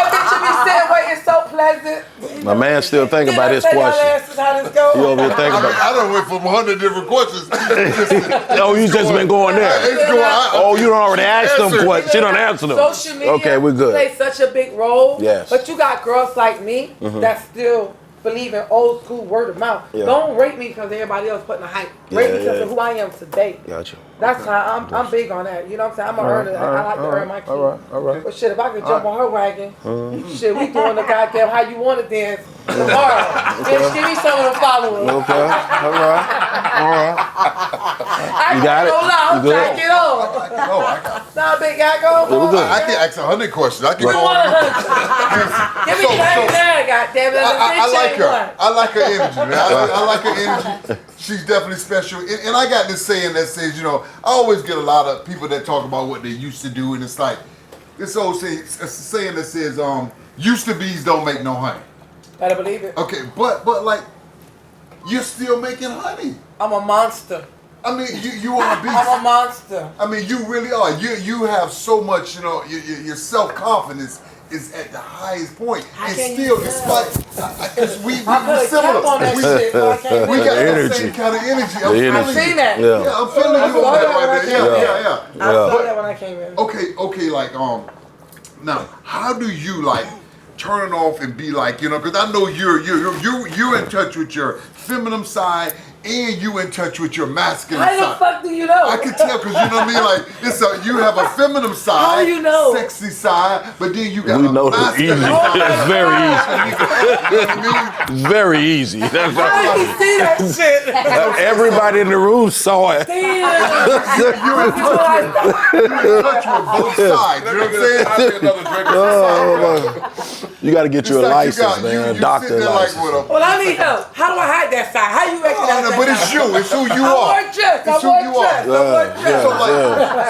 bitch should be sitting waiting so pleasant. My man still thinking about his Tell y'all question. asses how this go. You over here thinking I mean, about. I done went from 100 different questions. Oh, you just been going there. It's going. Oh, you done already asked them Answer. questions. She done answered them. Social media Okay, we're good. plays such a big role. Yes. But you got girls like me that still believe in old school word of mouth. Yeah. Don't rate me because everybody else putting a hype. Rate me because of who I am today. Gotcha. That's how I'm big on that. You know what I'm saying? I'm a earner. I like to earn my keep. All right. But shit, if I could jump on her wagon, shit, we doing the goddamn how you want to dance tomorrow. Bitch, give me some of the followers. Okay. All right. I You got it? Hold on, I'm You good? trying to get on. I got. Nah, big guy, go. Yeah, we good. I can ask 100 questions. I can go on. 100. Give me So- 99, goddammit. I like her. I like her energy, man. I like her energy. She's definitely special. And I got this saying that says, you know, I always get a lot of people that talk about what they used to do, and it's like this old saying, it's a saying that says, used to be's don't make no honey. Better believe it. Okay, but like, you're still making honey. I'm a monster. I mean, you are a beast. I'm a monster. I mean, you really are. You have so much, you know, your self-confidence is at the highest point. How And can still, you despite, because we I put a similar. cap on that We, shit, so I can't we do got it. the energy. same kind of energy. I'm The feeling energy. I seen you. that. Yeah. Yeah, I'm feeling I you saw on that that right there. when I Yeah. I saw that when I came in. Okay, like, now, how do you, like, turn it off and be like, you know, because I know you're in touch with your feminine side and you in touch with your masculine How the side. fuck do you know? I can tell because you know what I mean. Like you have a feminine side, How do you know? sexy side, but then you got We a know it's easy. masculine It's very easy. You know what I mean? It's very easy. That's How did you see that shit? everybody in the room saw it. Damn. You're in touch with both sides. You know what I'm saying? I'll take another drink. Oh, you got to get you a It's like license, you man. sit Doctor there license. like with a. Well, I need help. How do I hide that side? How you recognize that But it's side? you. It's who you I are. wore dress. I It's who wore you are. dress. I wore dress.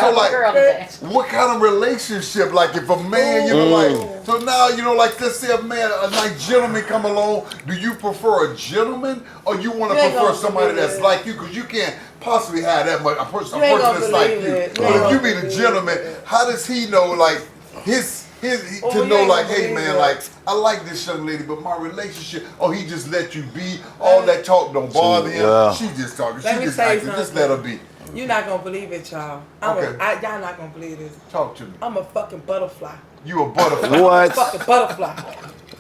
So like, what kind of relationship? Like, if a man, you know, like, so now, you know, like, let's say a man, a nice gentleman come along. Do you prefer a gentleman, or you want to You ain't prefer gonna somebody believe that's it. like you? Because you can't possibly have that much a person You ain't gonna that's like believe you. it. You But ain't if you gonna meet a believe gentleman, it. how does he know, like, his Oh, to you know, ain't like, gonna hey believe man, it. like, I like this young lady, but my relationship, or he just let you be. All that talk don't bother him. Yeah. She just talking. Let She me just tell you acting. Just something. let her be. You're not gonna believe it, y'all. Okay. Y'all not gonna believe this. Talk to me. I'm a fucking butterfly. You a butterfly. What? Fucking butterfly.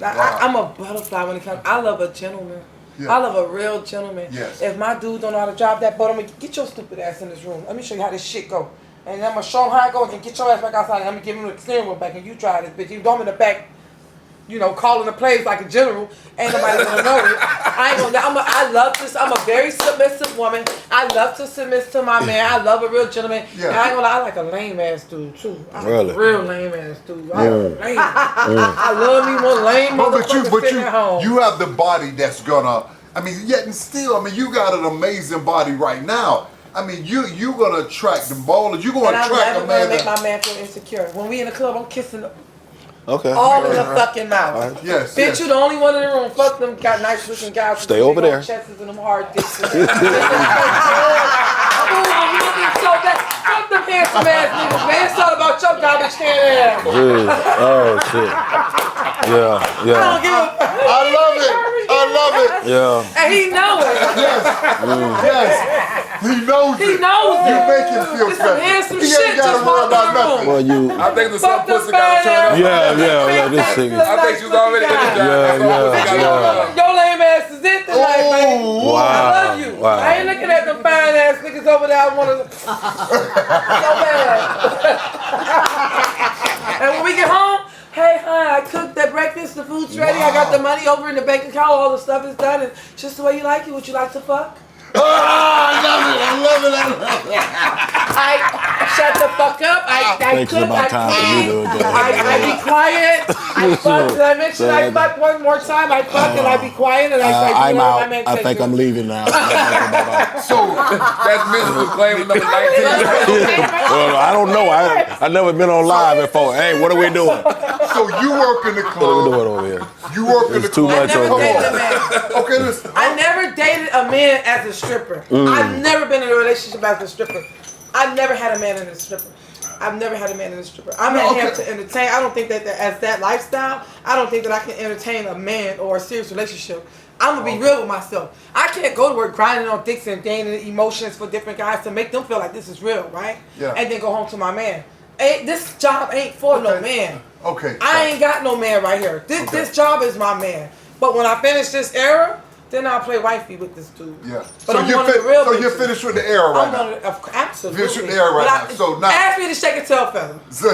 Now, Wow. I'm a butterfly when it comes. I love a gentleman. Yeah. I love a real gentleman. Yes. If my dude don't know how to drive that boat, I'm gonna get your stupid ass in this room. Let me show you how this shit go. And I'm gonna show him how it goes and get your ass back outside. And I'm gonna give him the steering wheel back and you drive this bitch. You don't in the back, you know, calling the plays like a general. Ain't nobody gonna know it. I ain't gonna. I love this. I'm a very submissive woman. I love to submit to my man. I love a real gentleman. Yeah. And I ain't gonna lie, I like a lame ass dude too. I like Really? a real lame ass dude. I love me one lame motherfucker sitting at home. you have the body that's gonna. I mean, yet and still, I mean, you got an amazing body right now. I mean, you gonna attract the ballers. You gonna And I'm attract never a gonna man make that. my man feel insecure. When we in the club, I'm kissing Okay. all in the fucking mouth. Yes. Bitch, yes. you the only one in the room. Fuck them, got nice looking guys. with Stay big over old there. Chests and them hard dicks. So bad. Fuck them handsome ass niggas, man. It's all about your garbage can ass. Dude. Oh shit. Yeah. I Yeah. don't give a fuck. I love it. I love it. Yeah. And he know it. Yes. He knows He it. knows You it. make him feel It's some special. handsome He shit ain't gotta just worry walk about in the room. nothing. Well, you. I think the Fuck some them pussy got to turn up. Yeah. This thing. I think she's already energized. Yeah. Your lame ass is it tonight, baby. Oh, Wow. I love you. Wow. I ain't looking at them fine ass niggas over there. I want to so bad. And when we get home, hey, hon, I cooked that breakfast. The food's ready. I got the money over in the bank account. All the stuff is done. And just the way you like it. Would you like to fuck? Oh, I love it. I love it. I love it. shut the fuck up. I Thinks it's about time for me to go. I be quiet. I fuck. Did I mention I fuck one more time? I fuck and I be quiet and I I'm do out. what man I say think do. I'm leaving now. So that's miserable claim number 19. Well, I don't know. I never been on live before. Hey, what are we doing? So you work in the What are we club. doing over here? You work in the It's too club. much I never over dated a here. man. Okay, listen. I never dated a man as a stripper. I've never been in a relationship as a stripper. I've never had a man as a stripper. I've never had a man as a stripper. I'm at him to entertain. I don't think that as that lifestyle, I don't think that I can entertain a man or a serious relationship. I'm gonna be real with myself. I can't go to work grinding on dicks and gaining emotions for different guys to make them feel like this is real, right? Yeah. And then go home to my man. This job ain't for no man. Okay. I ain't got no man right here. This job is my man. But when I finish this era, then I'll play wifey with this dude. Yeah. But So I'm you're one of the real so you're bitches. finished with the era right I'm now. one of absolutely. Finish with the era right now. So now. Ask me to shake a tail feather. So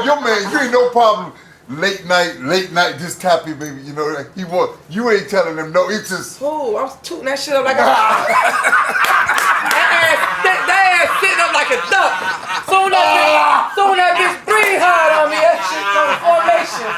your man, you ain't no problem. Late night, just happy, baby. You know, like he want. You ain't telling him no. It's just. Ooh, I'm tooting that shit up like a. that ass sitting up like a duck. Soon that bitch breathe hard on me. That shit's on formation.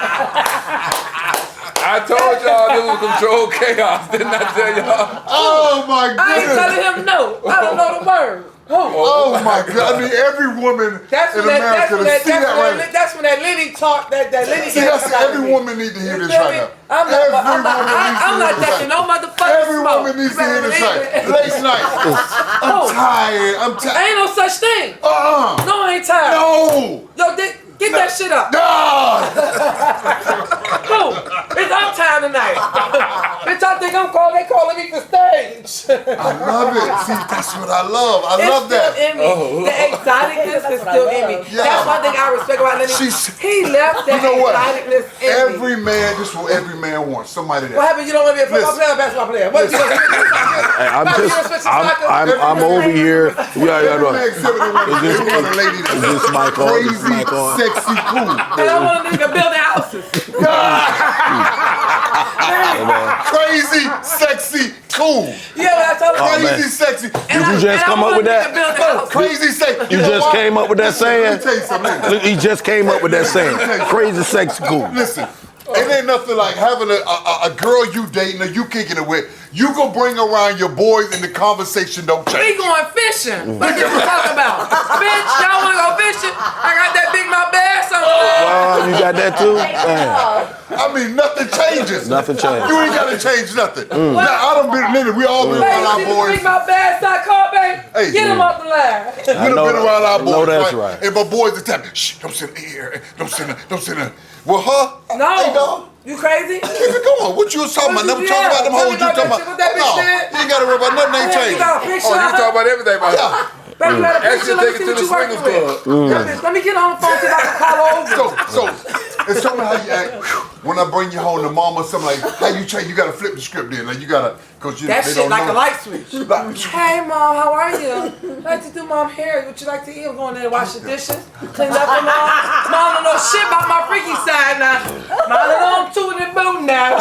I told y'all this was controlled chaos, didn't I tell y'all? Oh my I ain't goodness. telling him no. I don't know the word. Oh my God! I mean, every woman in America to see that right now. That's when that Liddy talk. That Liddy. See, that's every woman need to hear this right now. I'm not taking no motherfucking Every smoke. woman needs to hear this right. Late night. I'm tired. I'm tired. Ain't no such thing. No, I ain't tired. No. Yo, get that shit up. No. No, it's our time tonight. Bitch, I think they calling me for stage. I love it. See, that's what I love. I love It's that. still in me. The exoticness is still in me. Yeah. That's one thing I respect about Lenny. He left that You know what? exoticness in me. Every man, this is what every man wants. Somebody What that. happened? You don't want to be a football player or basketball player? What you I'm over here. Yeah, Every man except for the lady Is this mic on? Is this crazy, mic on? sexy, cool. And I want a nigga building houses. Crazy, sexy, cool. Yeah, but I told him. Crazy, sexy. Did you just come up with that? Crazy, sexy. You just came up with that saying? Let me tell you something. Look, he just came up with that saying. Crazy, sexy, cool. Listen, it ain't nothing like having a girl you dating or you kicking it with. You go bring around your boys and the conversation don't We change. going fishing. What you talking about? Bitch, y'all want to go fishing? I got that big mouth bass on. You got that too? Man, I mean, nothing changes. nothing changed. You ain't got to change nothing. Now, I done been living. We all been around our Hey, boys. big mouth bass I call, baby. Hey, Get him off the line. We done know- been around our I know boys. that's right. And my boys the time, shh, don't sit here. Don't sit there. Well, her? No. Hey, dog. You crazy? Keep it going. What you was talking about? What Never you- talking about them yeah, hoes. You tell me talking about about? that shit. What that bitch No, said? you ain't got to worry about nothing. Ain't You changed. got a picture Oh, you of talking her? about everything about Yeah. her. Baby, you got a picture. Actually, Let me take see it to what the you working swingers with. club. Let me get on the phone so I can call over. So, and tell me how you act when I bring you home to mom or something like. How you change? You gotta flip the script then. Like you gotta, cause you That they shit don't like know. a light switch. Hey, Mom, how are you? Like to do Mom hair. What you like to eat? I'm going there to wash the dishes. Clean up for Mom. Mom don't know shit about my freaky side now. Mom don't know I'm tooting and booting now.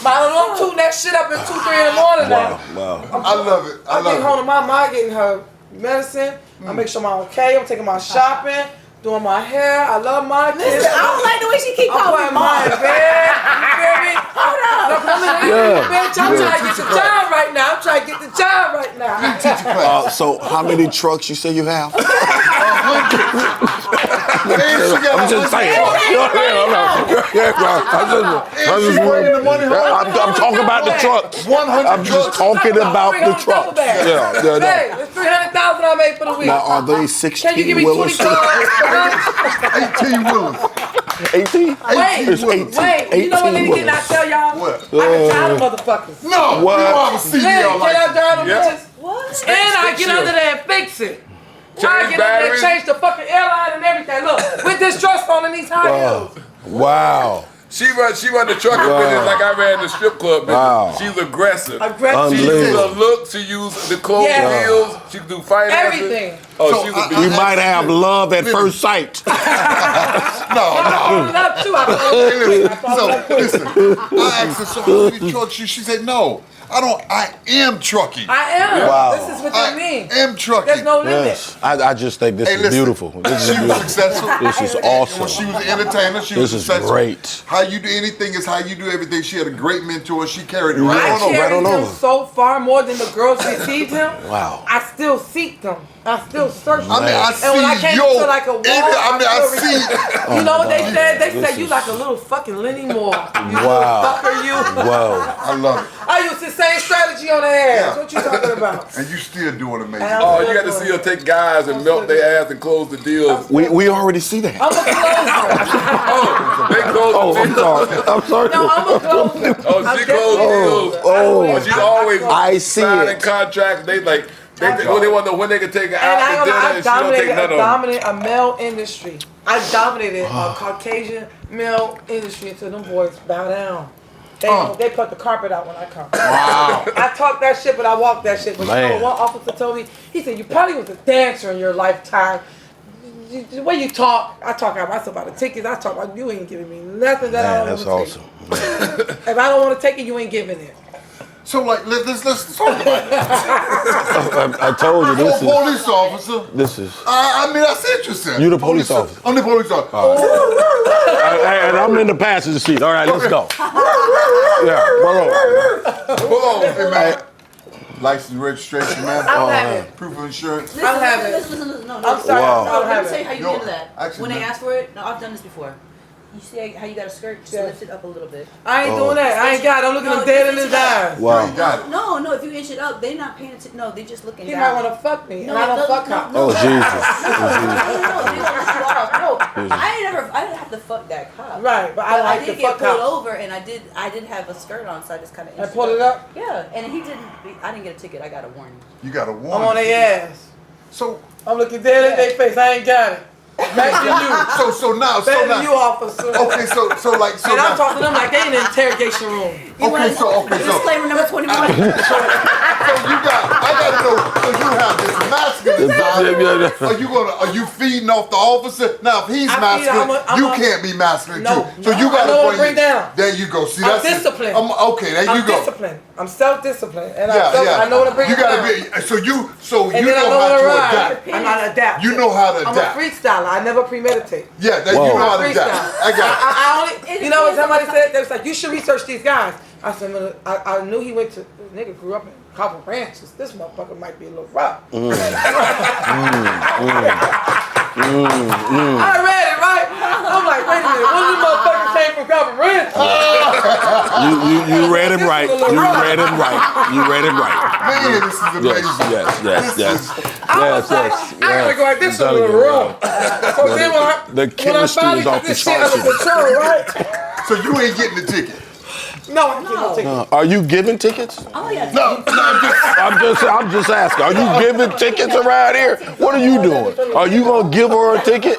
Mom don't know I'm tooting that shit up at 2, 3 in the morning now. Wow. I love it. I I'm getting home love to my mom, getting her medicine. I make sure I'm okay. I'm taking my shopping, doing my hair. I love my kids. Listen, I don't like the way she keep I'm calling putting me mine in mom. bed. You feel me? Hold up. Look, I'm in Yeah. bitch. I'm trying to get the job right now. I'm trying to get the job right now. So how many trucks you say you have? I'm just saying. I'm talking about the trucks. 100 I'm just talking about the trucks. Yeah. Hey, it's 300,000 I made for the week. Now, are they Can you 16 give me 20 wheelers? cars? 18 Willis. 18? It's 18. Wait, you know what nigga did not tell y'all? What? I can drive them motherfuckers. No, What? you don't have a CDL Can I like drive them Yeah. bitches? What? And I get under there and fix it. I Change get under there batteries. and change the fucking airline and everything. Look, with this trust fund and these high heels. Wow. She run the trucking business like I ran the strip club business. Wow. She's aggressive. Aggressive. She uses a look. She uses the clothes, Yeah. heels. She can do finances. Everything. Oh, So, she's I- a We bitch. might have love at first sight. No. I love you. Hey, listen, I asked her, so how many trucks? She said, no. I am trucking. I am. Wow. This is what I mean. I am trucking. There's no limit. Yes, I just think this is listen, beautiful. This is She was beautiful. successful. This is When awesome. she was an entertainer, she This was is successful. great. How you do anything is how you do everything. She had a great mentor. She carried it I right on over. carried on him over. so far more than the girls received him. Wow. I still seek them. I still search them. I mean, I and when I see came your. into like a wall, I see. you know what they said? They This said you is- like a little fucking Lenny Moore. You Wow. little fucker, you. Wow. I love it. I used the same strategy on the ass. Yeah. What you talking about? And you still doing amazing. And Oh, you got to see her take guys and melt their ass and close the deals. We already see that. I'm a closer. Oh, they close Oh, the I'm deals. sorry. I'm sorry. No, I'm a closer. Oh, I'm she closed the definitely- deals. Oh. But she's always I see signing it. contracts. They like, they want to know when they can take her And I out to dinner, I and she don't take dominated, none of them. dominated a male industry. I dominated a Caucasian male industry until them boys bow down. They put the carpet out when I come. Wow. I talk that shit, but I walk that shit. But you know Man. what one officer told me? He said, you probably was a dancer in your lifetime. The way you talk, I talk about myself about the tickets. I talk about you ain't giving me nothing that I Man, don't that's want to awesome. take. If I don't want to take it, you ain't giving it. So like, let's talk about it. I told you You're this a is. police officer. This is. I mean, that's interesting. You the police officer. I'm the police officer. And I'm in the passenger seat. All right, let's go. Yeah, brother. Hold on, hey, man. License, registration, man. I don't have it. Proof of insurance. Listen, I'm having- listen, no. I'm sorry. Wow. I No, don't let me have tell you it. how you No, get to that. actually, When they no. ask for it, no, I've done this before. You see how you got a skirt? Just Yes. lift it up a little bit. I ain't doing that. I ain't got it. I'm looking No, him dead in it's his not. eyes. Wow. You got it. No, if you inch it up, they're not paying attention. No, they just looking He down. might want to fuck me, and I don't fuck her. Oh, Jesus. No, I didn't have to fuck that cop. Right, but I But I like did to get fuck pulled cops. over, and I did have a skirt on, so I just kind of. I pulled it up. Yeah, and he didn't. I didn't get a ticket. I got a warning. You got a I'm warning. on their ass. So, I'm looking dead in their face. I ain't got it. Back to you. so now, Back to you, officer. Okay, so And I'm now. talking to them like they in the interrogation room. Okay, so. Disclaimer number 21. So I gotta know, so you have this masculine side. Are you feeding off the officer? Now, if he's I feed- masculine, I'm you a- can't be masculine No, too. So no, you I gotta know what to bring it- down. There you go. See, I'm that's disciplined. Okay, there you I'm go. disciplined. I'm self-disciplined, and Yeah. I know what to bring You it down. gotta be. So you And know then I know how how to to ride. adapt. I'm not adapt. You know how to I'm adapt. a freestyler. I never premeditate. Yeah, that, Whoa. you know how to Freestyle. adapt. I got it. I only, you know what somebody said? They was like, you should research these guys. I said, "Man, I knew he went to, this nigga grew up in Copper Ranches. This motherfucker might be a little rough. I read it, right? I'm like, wait a minute, one of these motherfuckers came from Copper Ranches. You read it right. You read it right. You read it right. Man, this is amazing. Yes. I was like, I gotta go like this a little rough. So then The chemistry finally is off got the this shit charts. under control, right? So you ain't getting the ticket. No, I can't take it. Are you giving tickets? Oh yeah. No, I'm just asking. Are you giving tickets around here? What are you doing? Are you gonna give her a ticket?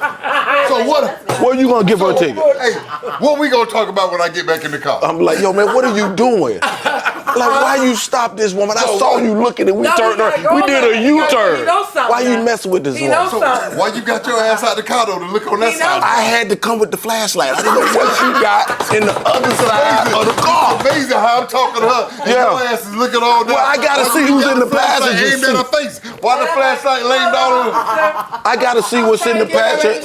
So what? What are you gonna give her a ticket? Hey, what we gonna talk about when I get back in the car? I'm like, yo, man, what are you doing? Like, why you stop this woman? I saw you looking and we No, turned you her. gotta go We on did that. a You gotta- U-turn. you know something Why you now. messing with this He woman? knows So something. why you got your ass out the car though to look on that He side? knows- I had to come with the flashlight. I didn't know what she got in the other side of the car. It's amazing how I'm talking to her and Yeah. your ass is looking all down. Well, I gotta Why see you who's got in the flashlight passenger aimed at her face. Why the flashlight laying down on her? I gotta see what's in the passenger.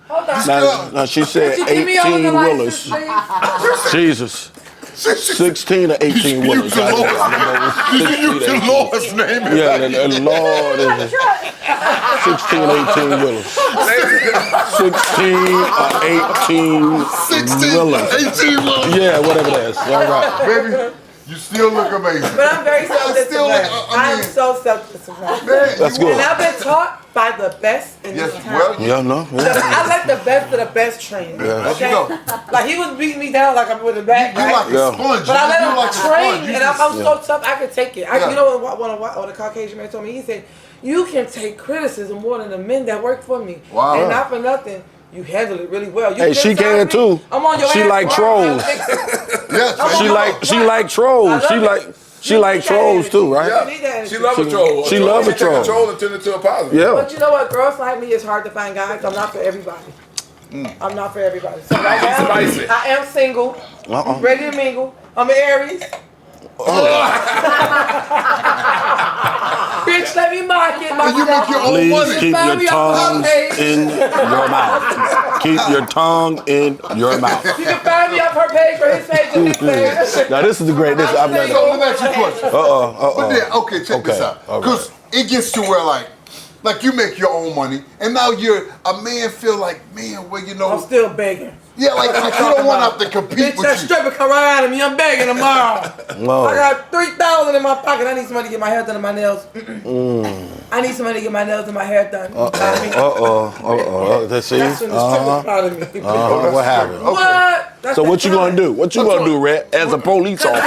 Hold on. Now she said Could you give me all the 18 license, wheelers. please? Jesus. 16 or 18 You wheelers. use the Lord's name. Yeah, the Lord is 16, 18 wheelers. 16 or 18 wheelers. 18 wheelers. Yeah, whatever that is. All right. Baby, you still look amazing. But I'm very self-disciplined. I I'm mean- so self-disciplined. Man, That's you good. And I've been taught by the best in Yes, this town. well, Yeah, no. I let the best of the best train. Yeah. Okay? There you Like he was beating me down like I'm with a bat. You right? like a Yeah. sponge. But I let You him like a train, sponge. You and I'm just- so tough I can take it. Yeah. You know what a Caucasian man told me? He said, you can take criticism more than the men that work for me. Wow. And not for nothing, you handle it really well. You Hey, she criticize can me, too. I'm on your She ass like tomorrow, trolls. I'll fix it. Yes, She like trolls. She like trolls too, right? You need that energy. She love a troll. She love a Take troll. troll and turn it to a positive. Yeah. But you know what? Girls like me, it's hard to find guys. I'm not for everybody. I'm not for everybody. So right now, Spicy. I am single, ready to mingle. I'm an Aries. Bitch, let me mark it. And you make your own Please money. keep Find your me on tongue my page. in your mouth. Keep your tongue in your mouth. You can find me on her page or his page or his page. Now this is the great. So let me ask you a question. But then, okay, check this out. all right. Because it gets to where like you make your own money, and now you're a man. Feel like, man, well, you know, I'm still begging. yeah, like you don't want to have to compete Bitch, that with you. stripper come right out of me. I'm begging tomorrow. Whoa. I got $3,000 in my pocket. I need somebody to get my hair done and my nails. I need somebody to get my nails and my hair done. Let's see. That's when the stripper proud of me. What happened? What? That's So the what you time. gonna do? What you gonna do, Rhett? As a police officer?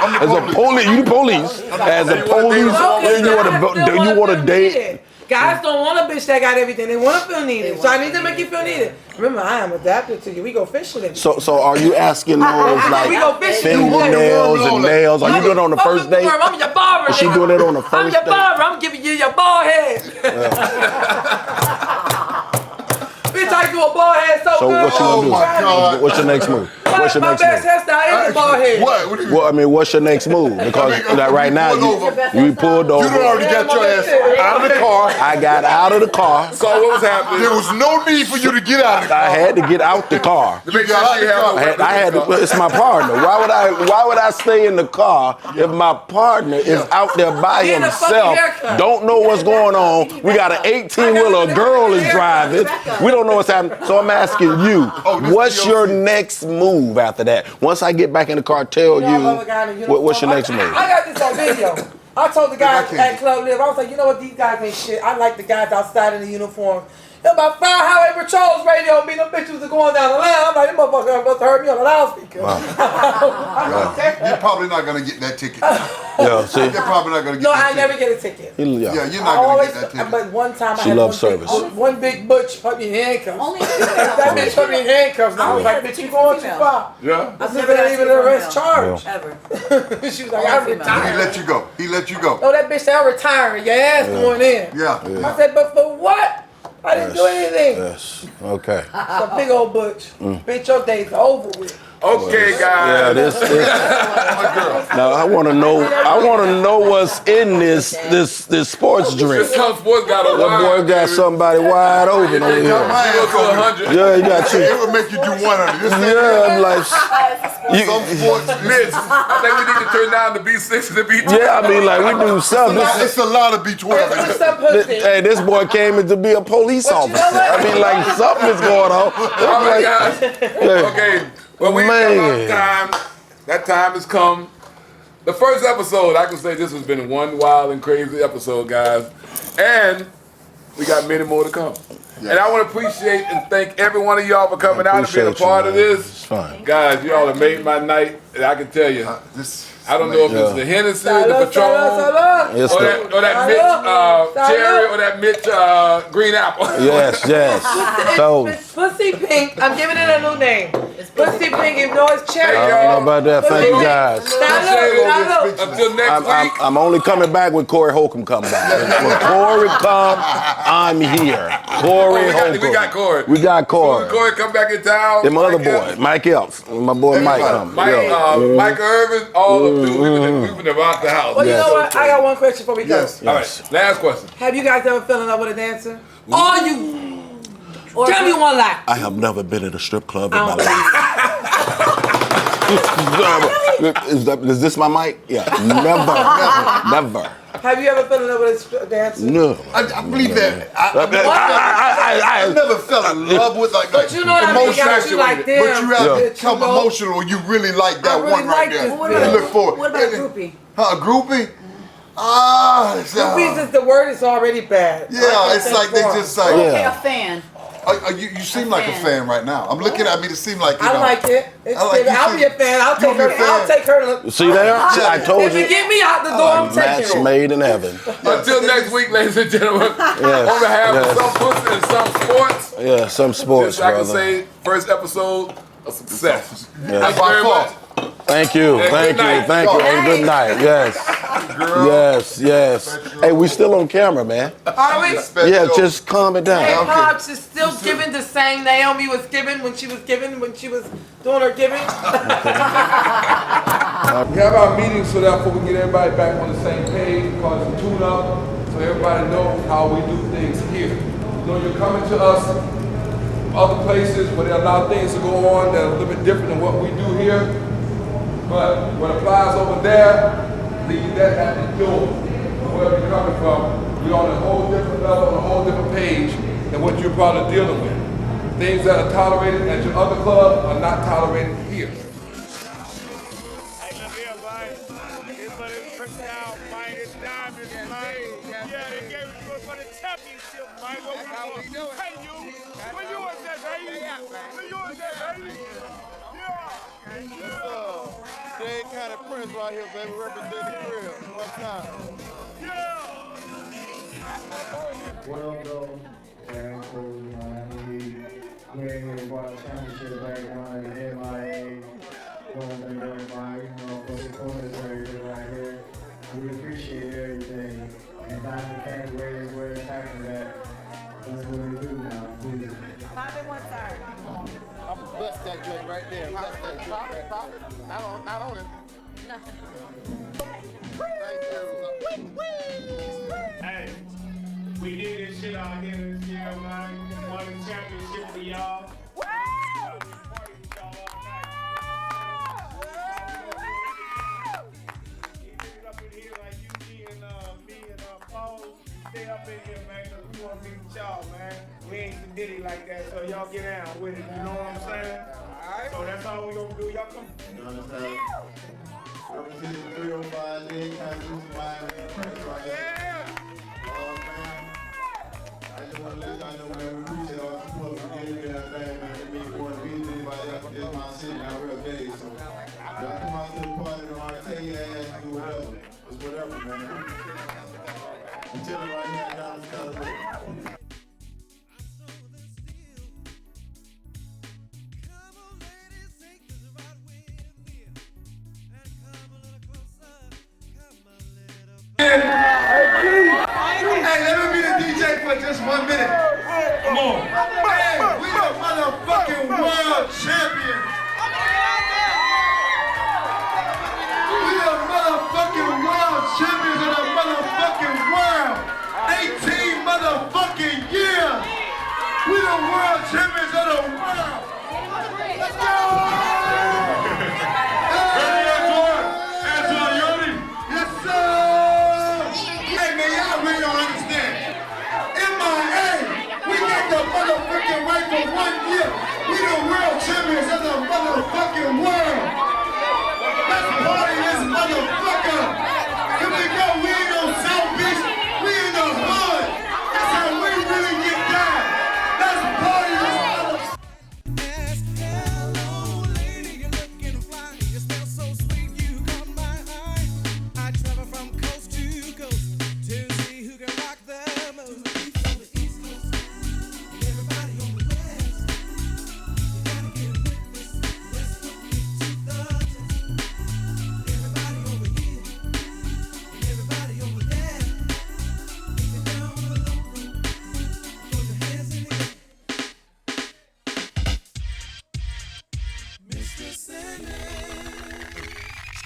As a police, you the police. As a police, Okay, you want to date? needed. Guys don't want a bitch that got everything. They want to feel needed. So I need to make you feel needed. Remember, I am adapted to you. We go fishing. So are you asking those We go like fishing. fingernails and nails? Are you doing it on the first date? I'm your barber. Is she nigga. doing it on the I'm first your date? barber. I'm giving you your bald head. Bitch, I do a bald head so So good. what you gonna do? Oh my God. What's your next move? What's your My next best move? hairstyle is a bald head. What? What do you mean? Well, I mean, what's your next move? Because like right now you pulled You done over. already got your ass out of the car. I got out of the car. So what was happening? There was no need for you to get out of the car. I had to get out the car. To make You got sure she out had the no I had to. It's my partner. Why would I stay in the car if my partner is out there by Getting a fucking himself? haircut. Don't know what's going on. We got an 18-wheeler. A girl is driving. We don't know what's happening. So I'm asking you, what's your next move after that? Once I get back in the car, tell You know, I love a guy in a you uniform. what's your next I move. got this on video. I told the guys can't. at Club Live, I was like, you know what, these guys ain't shit. I like the guys outside in the uniform. There about 5 highway patrols radio me, them bitches are going down the line. I'm like, them motherfuckers must have heard me on the loudspeaker. You're probably not gonna get that ticket. Yeah, see? You're probably not gonna get No, that I ticket. never get a ticket. Yeah, you're I not gonna always, get that ticket. but one time I She had loves service. one big butch put me in handcuffs. Only That bitch put me in handcuffs. And I was like, bitch, you going too far. Yeah. I said, that ain't even an arrest charge. ever. She was like, I'm Only female. He retired. let you go. He let you go. No, that bitch said, I'm retiring. Your ass going in. Yeah. I said, but for what? I didn't do anything. Yes. Okay. It's a big old butch. Bitch, your day's over with. Okay, Yeah, guys. this. Now I want to know. What's in this sports drink. This Tom Sports got a That boy wine. got somebody wide open over Got here. my Go ass to over 100. Yeah, he got you. It would make you do 100. This thing, Yeah, I'm like, some sports. Mitch, I think we need to turn down the B6 and the B12. yeah, I mean, like we do something. It's a lot of B12. What's up, pussy? Hey, this boy came in to be a police But you know officer. what? I mean, like something's going on. All right, guys. Okay. Well, we Man. got time. That time has come. The first episode, I can say this has been one wild and crazy episode, guys. And we got many more to come. And I want to appreciate and thank every one of y'all for coming out and being a Appreciate you, part of man. this. It's fine. Guys, y'all have made my night. And I can tell you, I don't know if it's the Hennessy, the Salud, Patron, salud, It's or the, that Mitch cherry, or that Mitch green apple. yes. So, It's Pussy Pink. I'm giving it a new name. Pussy Pink, even though it's cherry. I don't know about that. Thank you guys. Salud. Until next week. I'm only coming back when Corey Holcomb comes back. When Corey come, I'm here. Corey Holcomb. We got Corey. We got When Corey. Corey come back in town. Them other Mike Epps, boy, Mike Epps. My boy Mike come. Mike, Mike Irvin, all of them. We've been around the house. Well, you know what? I got one question before we go. Yes. All right, last question. Have you guys ever fell in love with a dancer? Or you? Tell me one lie. I have never been in a strip club in I my don't life. Is this my mic? Yeah. Never. Have you ever fell in love with a dancer? No. I believe that. I I never fell in love with like But you know what I mean? Got you like them. But you have to that become you know- emotional when you really like that I really one right like there. this You bitch. look for it. What about a groupie? Huh, a groupie? Ah, Groupies is the word is already bad. yeah, it's like they just like. Okay, Yeah. a fan. You seem like a fan right now. I'm looking at me to seem like you I know. like it. It's I like good. you I'll too. be a fan. I'll You take be a her. I'll fan. take her to. See there? I told If you you. get me out the door, I'm Match taking her. made in heaven. Until next week, ladies and gentlemen. Yes, On behalf yes. of some pussy and some sports, Yeah, some sports, just I can brother. say, first episode a success. Yes. Thank you very much. Thank you. And Thank good you. night. Thank you. And good night. Yes. Girl. Yes. Hey, we still on camera, man. Are we? Yeah, just calm it Hey, down. Pops is still giving the same Naomi was giving when she was doing her giving. We have our meetings so therefore we get everybody back on the same page, cause it's a tune-up, so everybody knows how we do things here. You know, you're coming to us from other places where there are a lot of things to go on that are a little bit different than what we do here. But what applies over there, leave that at the door. Wherever you're coming from, we're on a whole different level, on a whole different page than what you're probably dealing with. Things that are tolerated at your other club are not tolerated here. Hey, look here, man. This for the first down, man. It's diamonds, man. Yeah, they gave it to us for the championship, man. What we doing? Hey, you. Where you was at, baby? Where you was at, baby? Yeah. Same kind of Prince right here, baby. Represent the crib. One time. Yeah. Well, though, yeah, so, we ain't really brought the championship back on in MIA. Going to everybody, for the corners right here. We appreciate everything. And Diamond can't wait where it's happening at. That's what we do now. I'm gonna bust that joint right there. Bust that joint right there. Not on it. Right there. Hey, we did this shit out here this year, man. Won the championship for y'all. Stay up in here, man, because we want to be with y'all, man. We ain't the Diddy like that, so y'all get down with it, you know what I'm saying? Alright. So that's all we gonna do, y'all come. You understand? Representing 305, they kind of losing my Prince right here. Yeah! Man. I just want to let y'all know, man, we appreciate all the support we get in there, man. It means more to me than anybody else. It's my city now, real big. So, y'all come out to the party, and I'll tell your ass to do whatever. It's whatever, man. Until right now, down the celebrate. Hey, let me be the DJ for just 1 minute. Come on. Hey, we the motherfucking world champions. We the motherfucking world champions of the motherfucking world. 18 motherfucking years. We the world champions of the world. Let's go! Yes, sir! Hey, man, y'all really don't understand. MIA, we got the motherfucking right for 1 year. We the world champions of the motherfucking world. Let's party this motherfucker. Here we go, we ain't on South Beach, we in the hood. That's how we really get down. Let's party this motherfucker.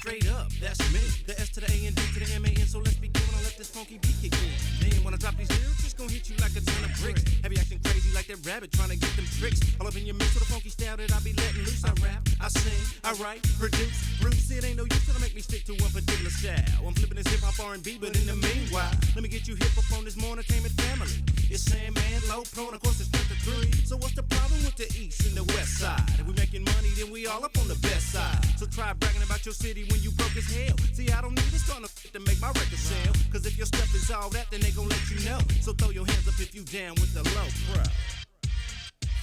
Straight up, that's me. The S to the A and D to the M-A-N, so let's begin when I let this funky beat kick in. Man, when I drop these lyrics, it's gonna hit you like a ton of bricks. Have you acting crazy like that rabbit trying to get them tricks? All up in your mix with a funky style that I be letting loose. I rap, I sing, I write, produce. Bruce, it ain't no use to make me stick to one particular style. I'm flipping this hip-hop R&B, but in the meanwhile, let me get you hip up on this Morningtainment family. It's Sandman, Low Pro, and of course it's strength of 3. So what's the problem with the East and the West Side? If we making money, then we all up on the best side. So try bragging about your city when you broke as hell. See, I don't need a star to make my record sell. Cause if your stuff is all that, then they gon' let you know. So throw your hands up if you down with the low pro.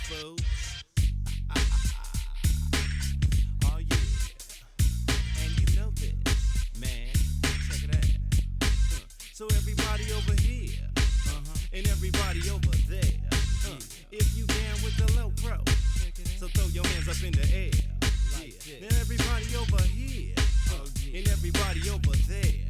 Fools. Oh yeah. And you know this, man. Check it out. So everybody over here, and everybody over there. If you down with the low pro, so throw your hands up in the air. Then everybody over here, and everybody over there.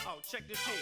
Oh, check this here.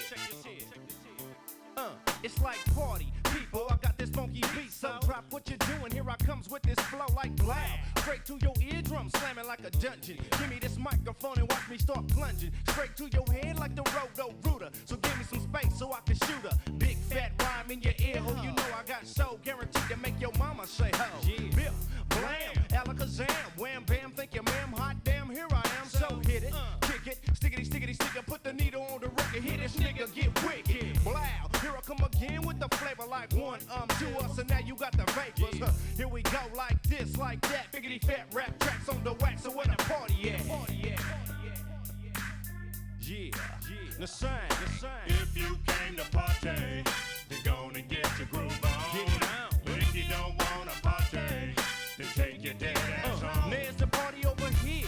It's like party people. I got this funky beat, so drop what you're doing. Here I comes with this flow like blow. Straight to your eardrum, slamming like a dungeon. Give me this microphone and watch me start plunging. Straight to your head like the roto-rooter. So give me some space so I can shoot a big fat rhyme in your ear hole. You know I got so guaranteed to make your mama say ho. Bill, blam, alakazam, wham bam, thank you ma'am, hot damn, here I am. So hit it, kick it, stickity, stickity, sticker, put the needle on the record. Hit this nigga, get wicked. Blow, here I come again with the flavor like one, to us, and now you got the vapors. Here we go like this, like that. Biggity fat rap tracks on the wax, so where the party at? Yeah. The sign. If you came to party, then gonna get your groove on. Get it on. But if you don't wanna party, then take your dead ass home. Now is the party over here?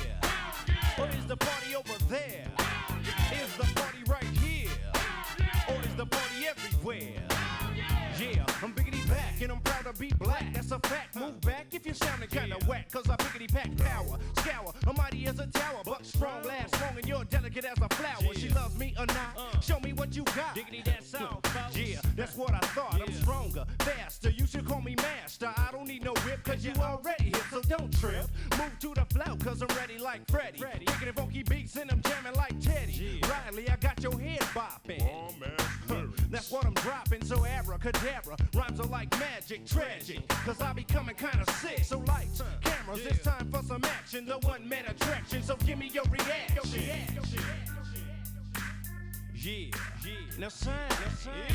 Or is the party over there? Is the party right here? Or is the party everywhere? Yeah, I'm biggity back and I'm proud to be black. That's a fact. Move back if you're sounding kinda whack, cause I biggity pack power. Scour, I'm mighty as a tower, but strong, last long, and you're delicate as a flower. She loves me or not? Show me what you got. Diggity, that's all, folks. Yeah, that's what I thought. I'm stronger, faster. You should call me master. I don't need no whip, cause you already hit, so don't trip. Move to the flow, cause I'm ready like Freddy. Kicking funky beats and I'm jamming like Teddy. Riley, I got your head bopping. Oh man, that's what I'm dropping, so abracadabra. Rhymes are like magic, tragic, cause I be coming kinda sick. So lights, cameras, it's time for some action. The one-man attraction, so give me your reaction. Yeah. Now sign.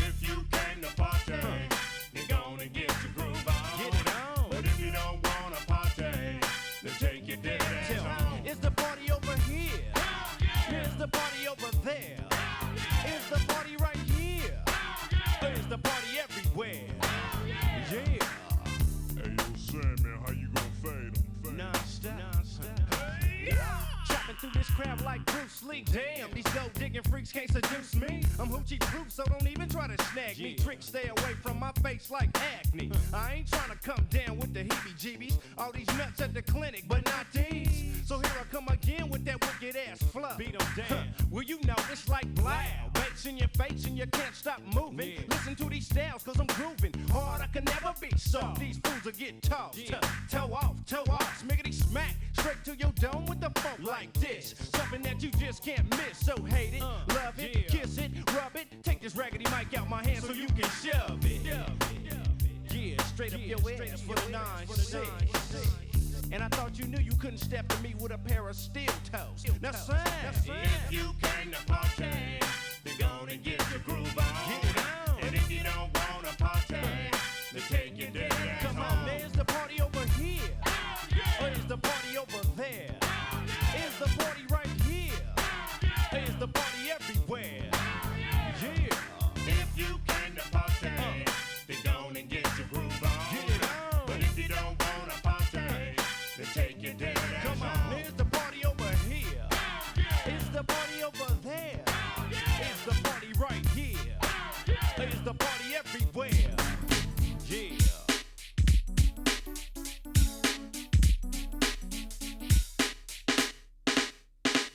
if you came to party, then gonna get your groove on. Get it on. But if you don't wanna party, then take your dead ass home. Is the party over here? Is the party over there? Is the party right here? Or is the party everywhere? Yeah. Hey, yo, Sam, man, how you gonna fade him? Non-stop. Chopping through this crowd like Bruce Lee. Damn, these gold-digging freaks can't seduce me. I'm hoochie proof, so don't even try to snag me. Tricks stay away from my face like acne. I ain't trying to come down with the heebie-jeebies. All these nuts at the clinic, but not these. So here I come again with that wicked-ass flow. Beat 'em down. Well, you know it's like blow. Baits in your face and you can't stop moving. Listen to these styles, cause I'm grooving. Hard, I can never be soft. These fools will get tossed. Toe off, smiggity smack. Straight to your dome with the funk like this. Something that you just can't miss. So hate it, love it, kiss it, rub it. Take this raggedy mic out my hand so you can shove it. Yeah, straight up your ass for the 9-6. And I thought you knew you couldn't step to me with a pair of steel toes. Now sign. If you came to party, then gonna get your groove on. Get it on. And if you don't wanna party, then take your dead ass Come on, home. there's the party over here. Or is the party over there? Is the party right here? Or is the party everywhere? Yeah. If you came to party, then gonna get your groove on. Get it on. But if you don't wanna party, then take your dead ass Come on, home. there's the party over here. Is the party over there? Is the party right here? Is the party everywhere? Yeah.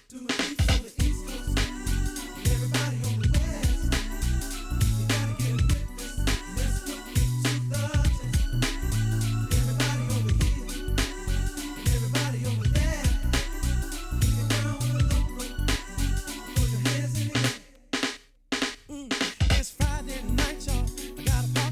To my peeps on the East Coast, and everybody on the West, you gotta get with this. Let's cook it to the test. Everybody over here, and everybody over there, get it down with a low rope. Put your hands in the air. It's Friday night, y'all. I got a party.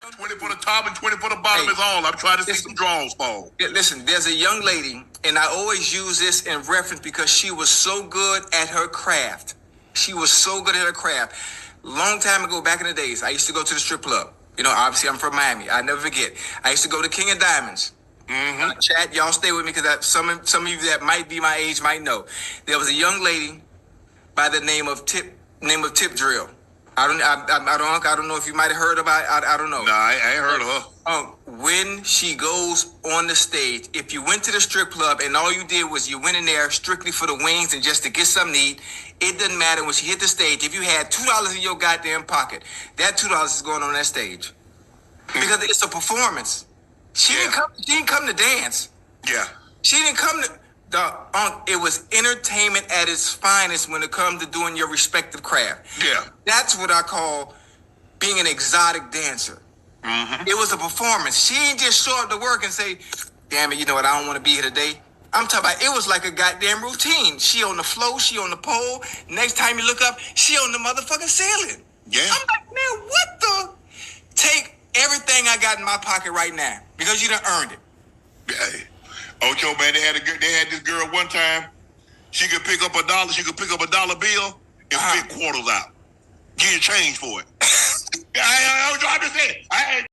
20 for the top and 20 for the bottom is all. I'm trying to see some draws fall. Listen, there's a young lady, and I always use this in reference because she was so good at her craft. She was so good at her craft. Long time ago, back in the days, I used to go to the strip club. You know, obviously I'm from Miami. I never forget. I used to go to King of Diamonds. Chat, y'all stay with me because some of you that might be my age might know. There was a young lady by the name of Tip Drill. I don't know if you might have heard about it. I don't know. Nah, I ain't heard of her. When she goes on the stage, if you went to the strip club and all you did was you went in there strictly for the wings and just to get something to eat, it doesn't matter when she hit the stage. If you had $2 in your goddamn pocket, that $2 is going on that stage because it's a performance. She didn't come to dance. Yeah. She didn't come to. It was entertainment at its finest when it comes to doing your respective craft. Yeah. That's what I call being an exotic dancer. It was a performance. She ain't just show up to work and say, damn it, you know what, I don't want to be here today. I'm talking about, it was like a goddamn routine. She on the floor, she on the pole. Next time you look up, she on the motherfucking ceiling. Yeah. I'm like, man, what the? Take everything I got in my pocket right now because you done earned it. Hey. Ocho, man, they had this girl one time. She could pick up $1. She could pick up $1 bill and pick quarters out. Give you change for it. I'm just saying.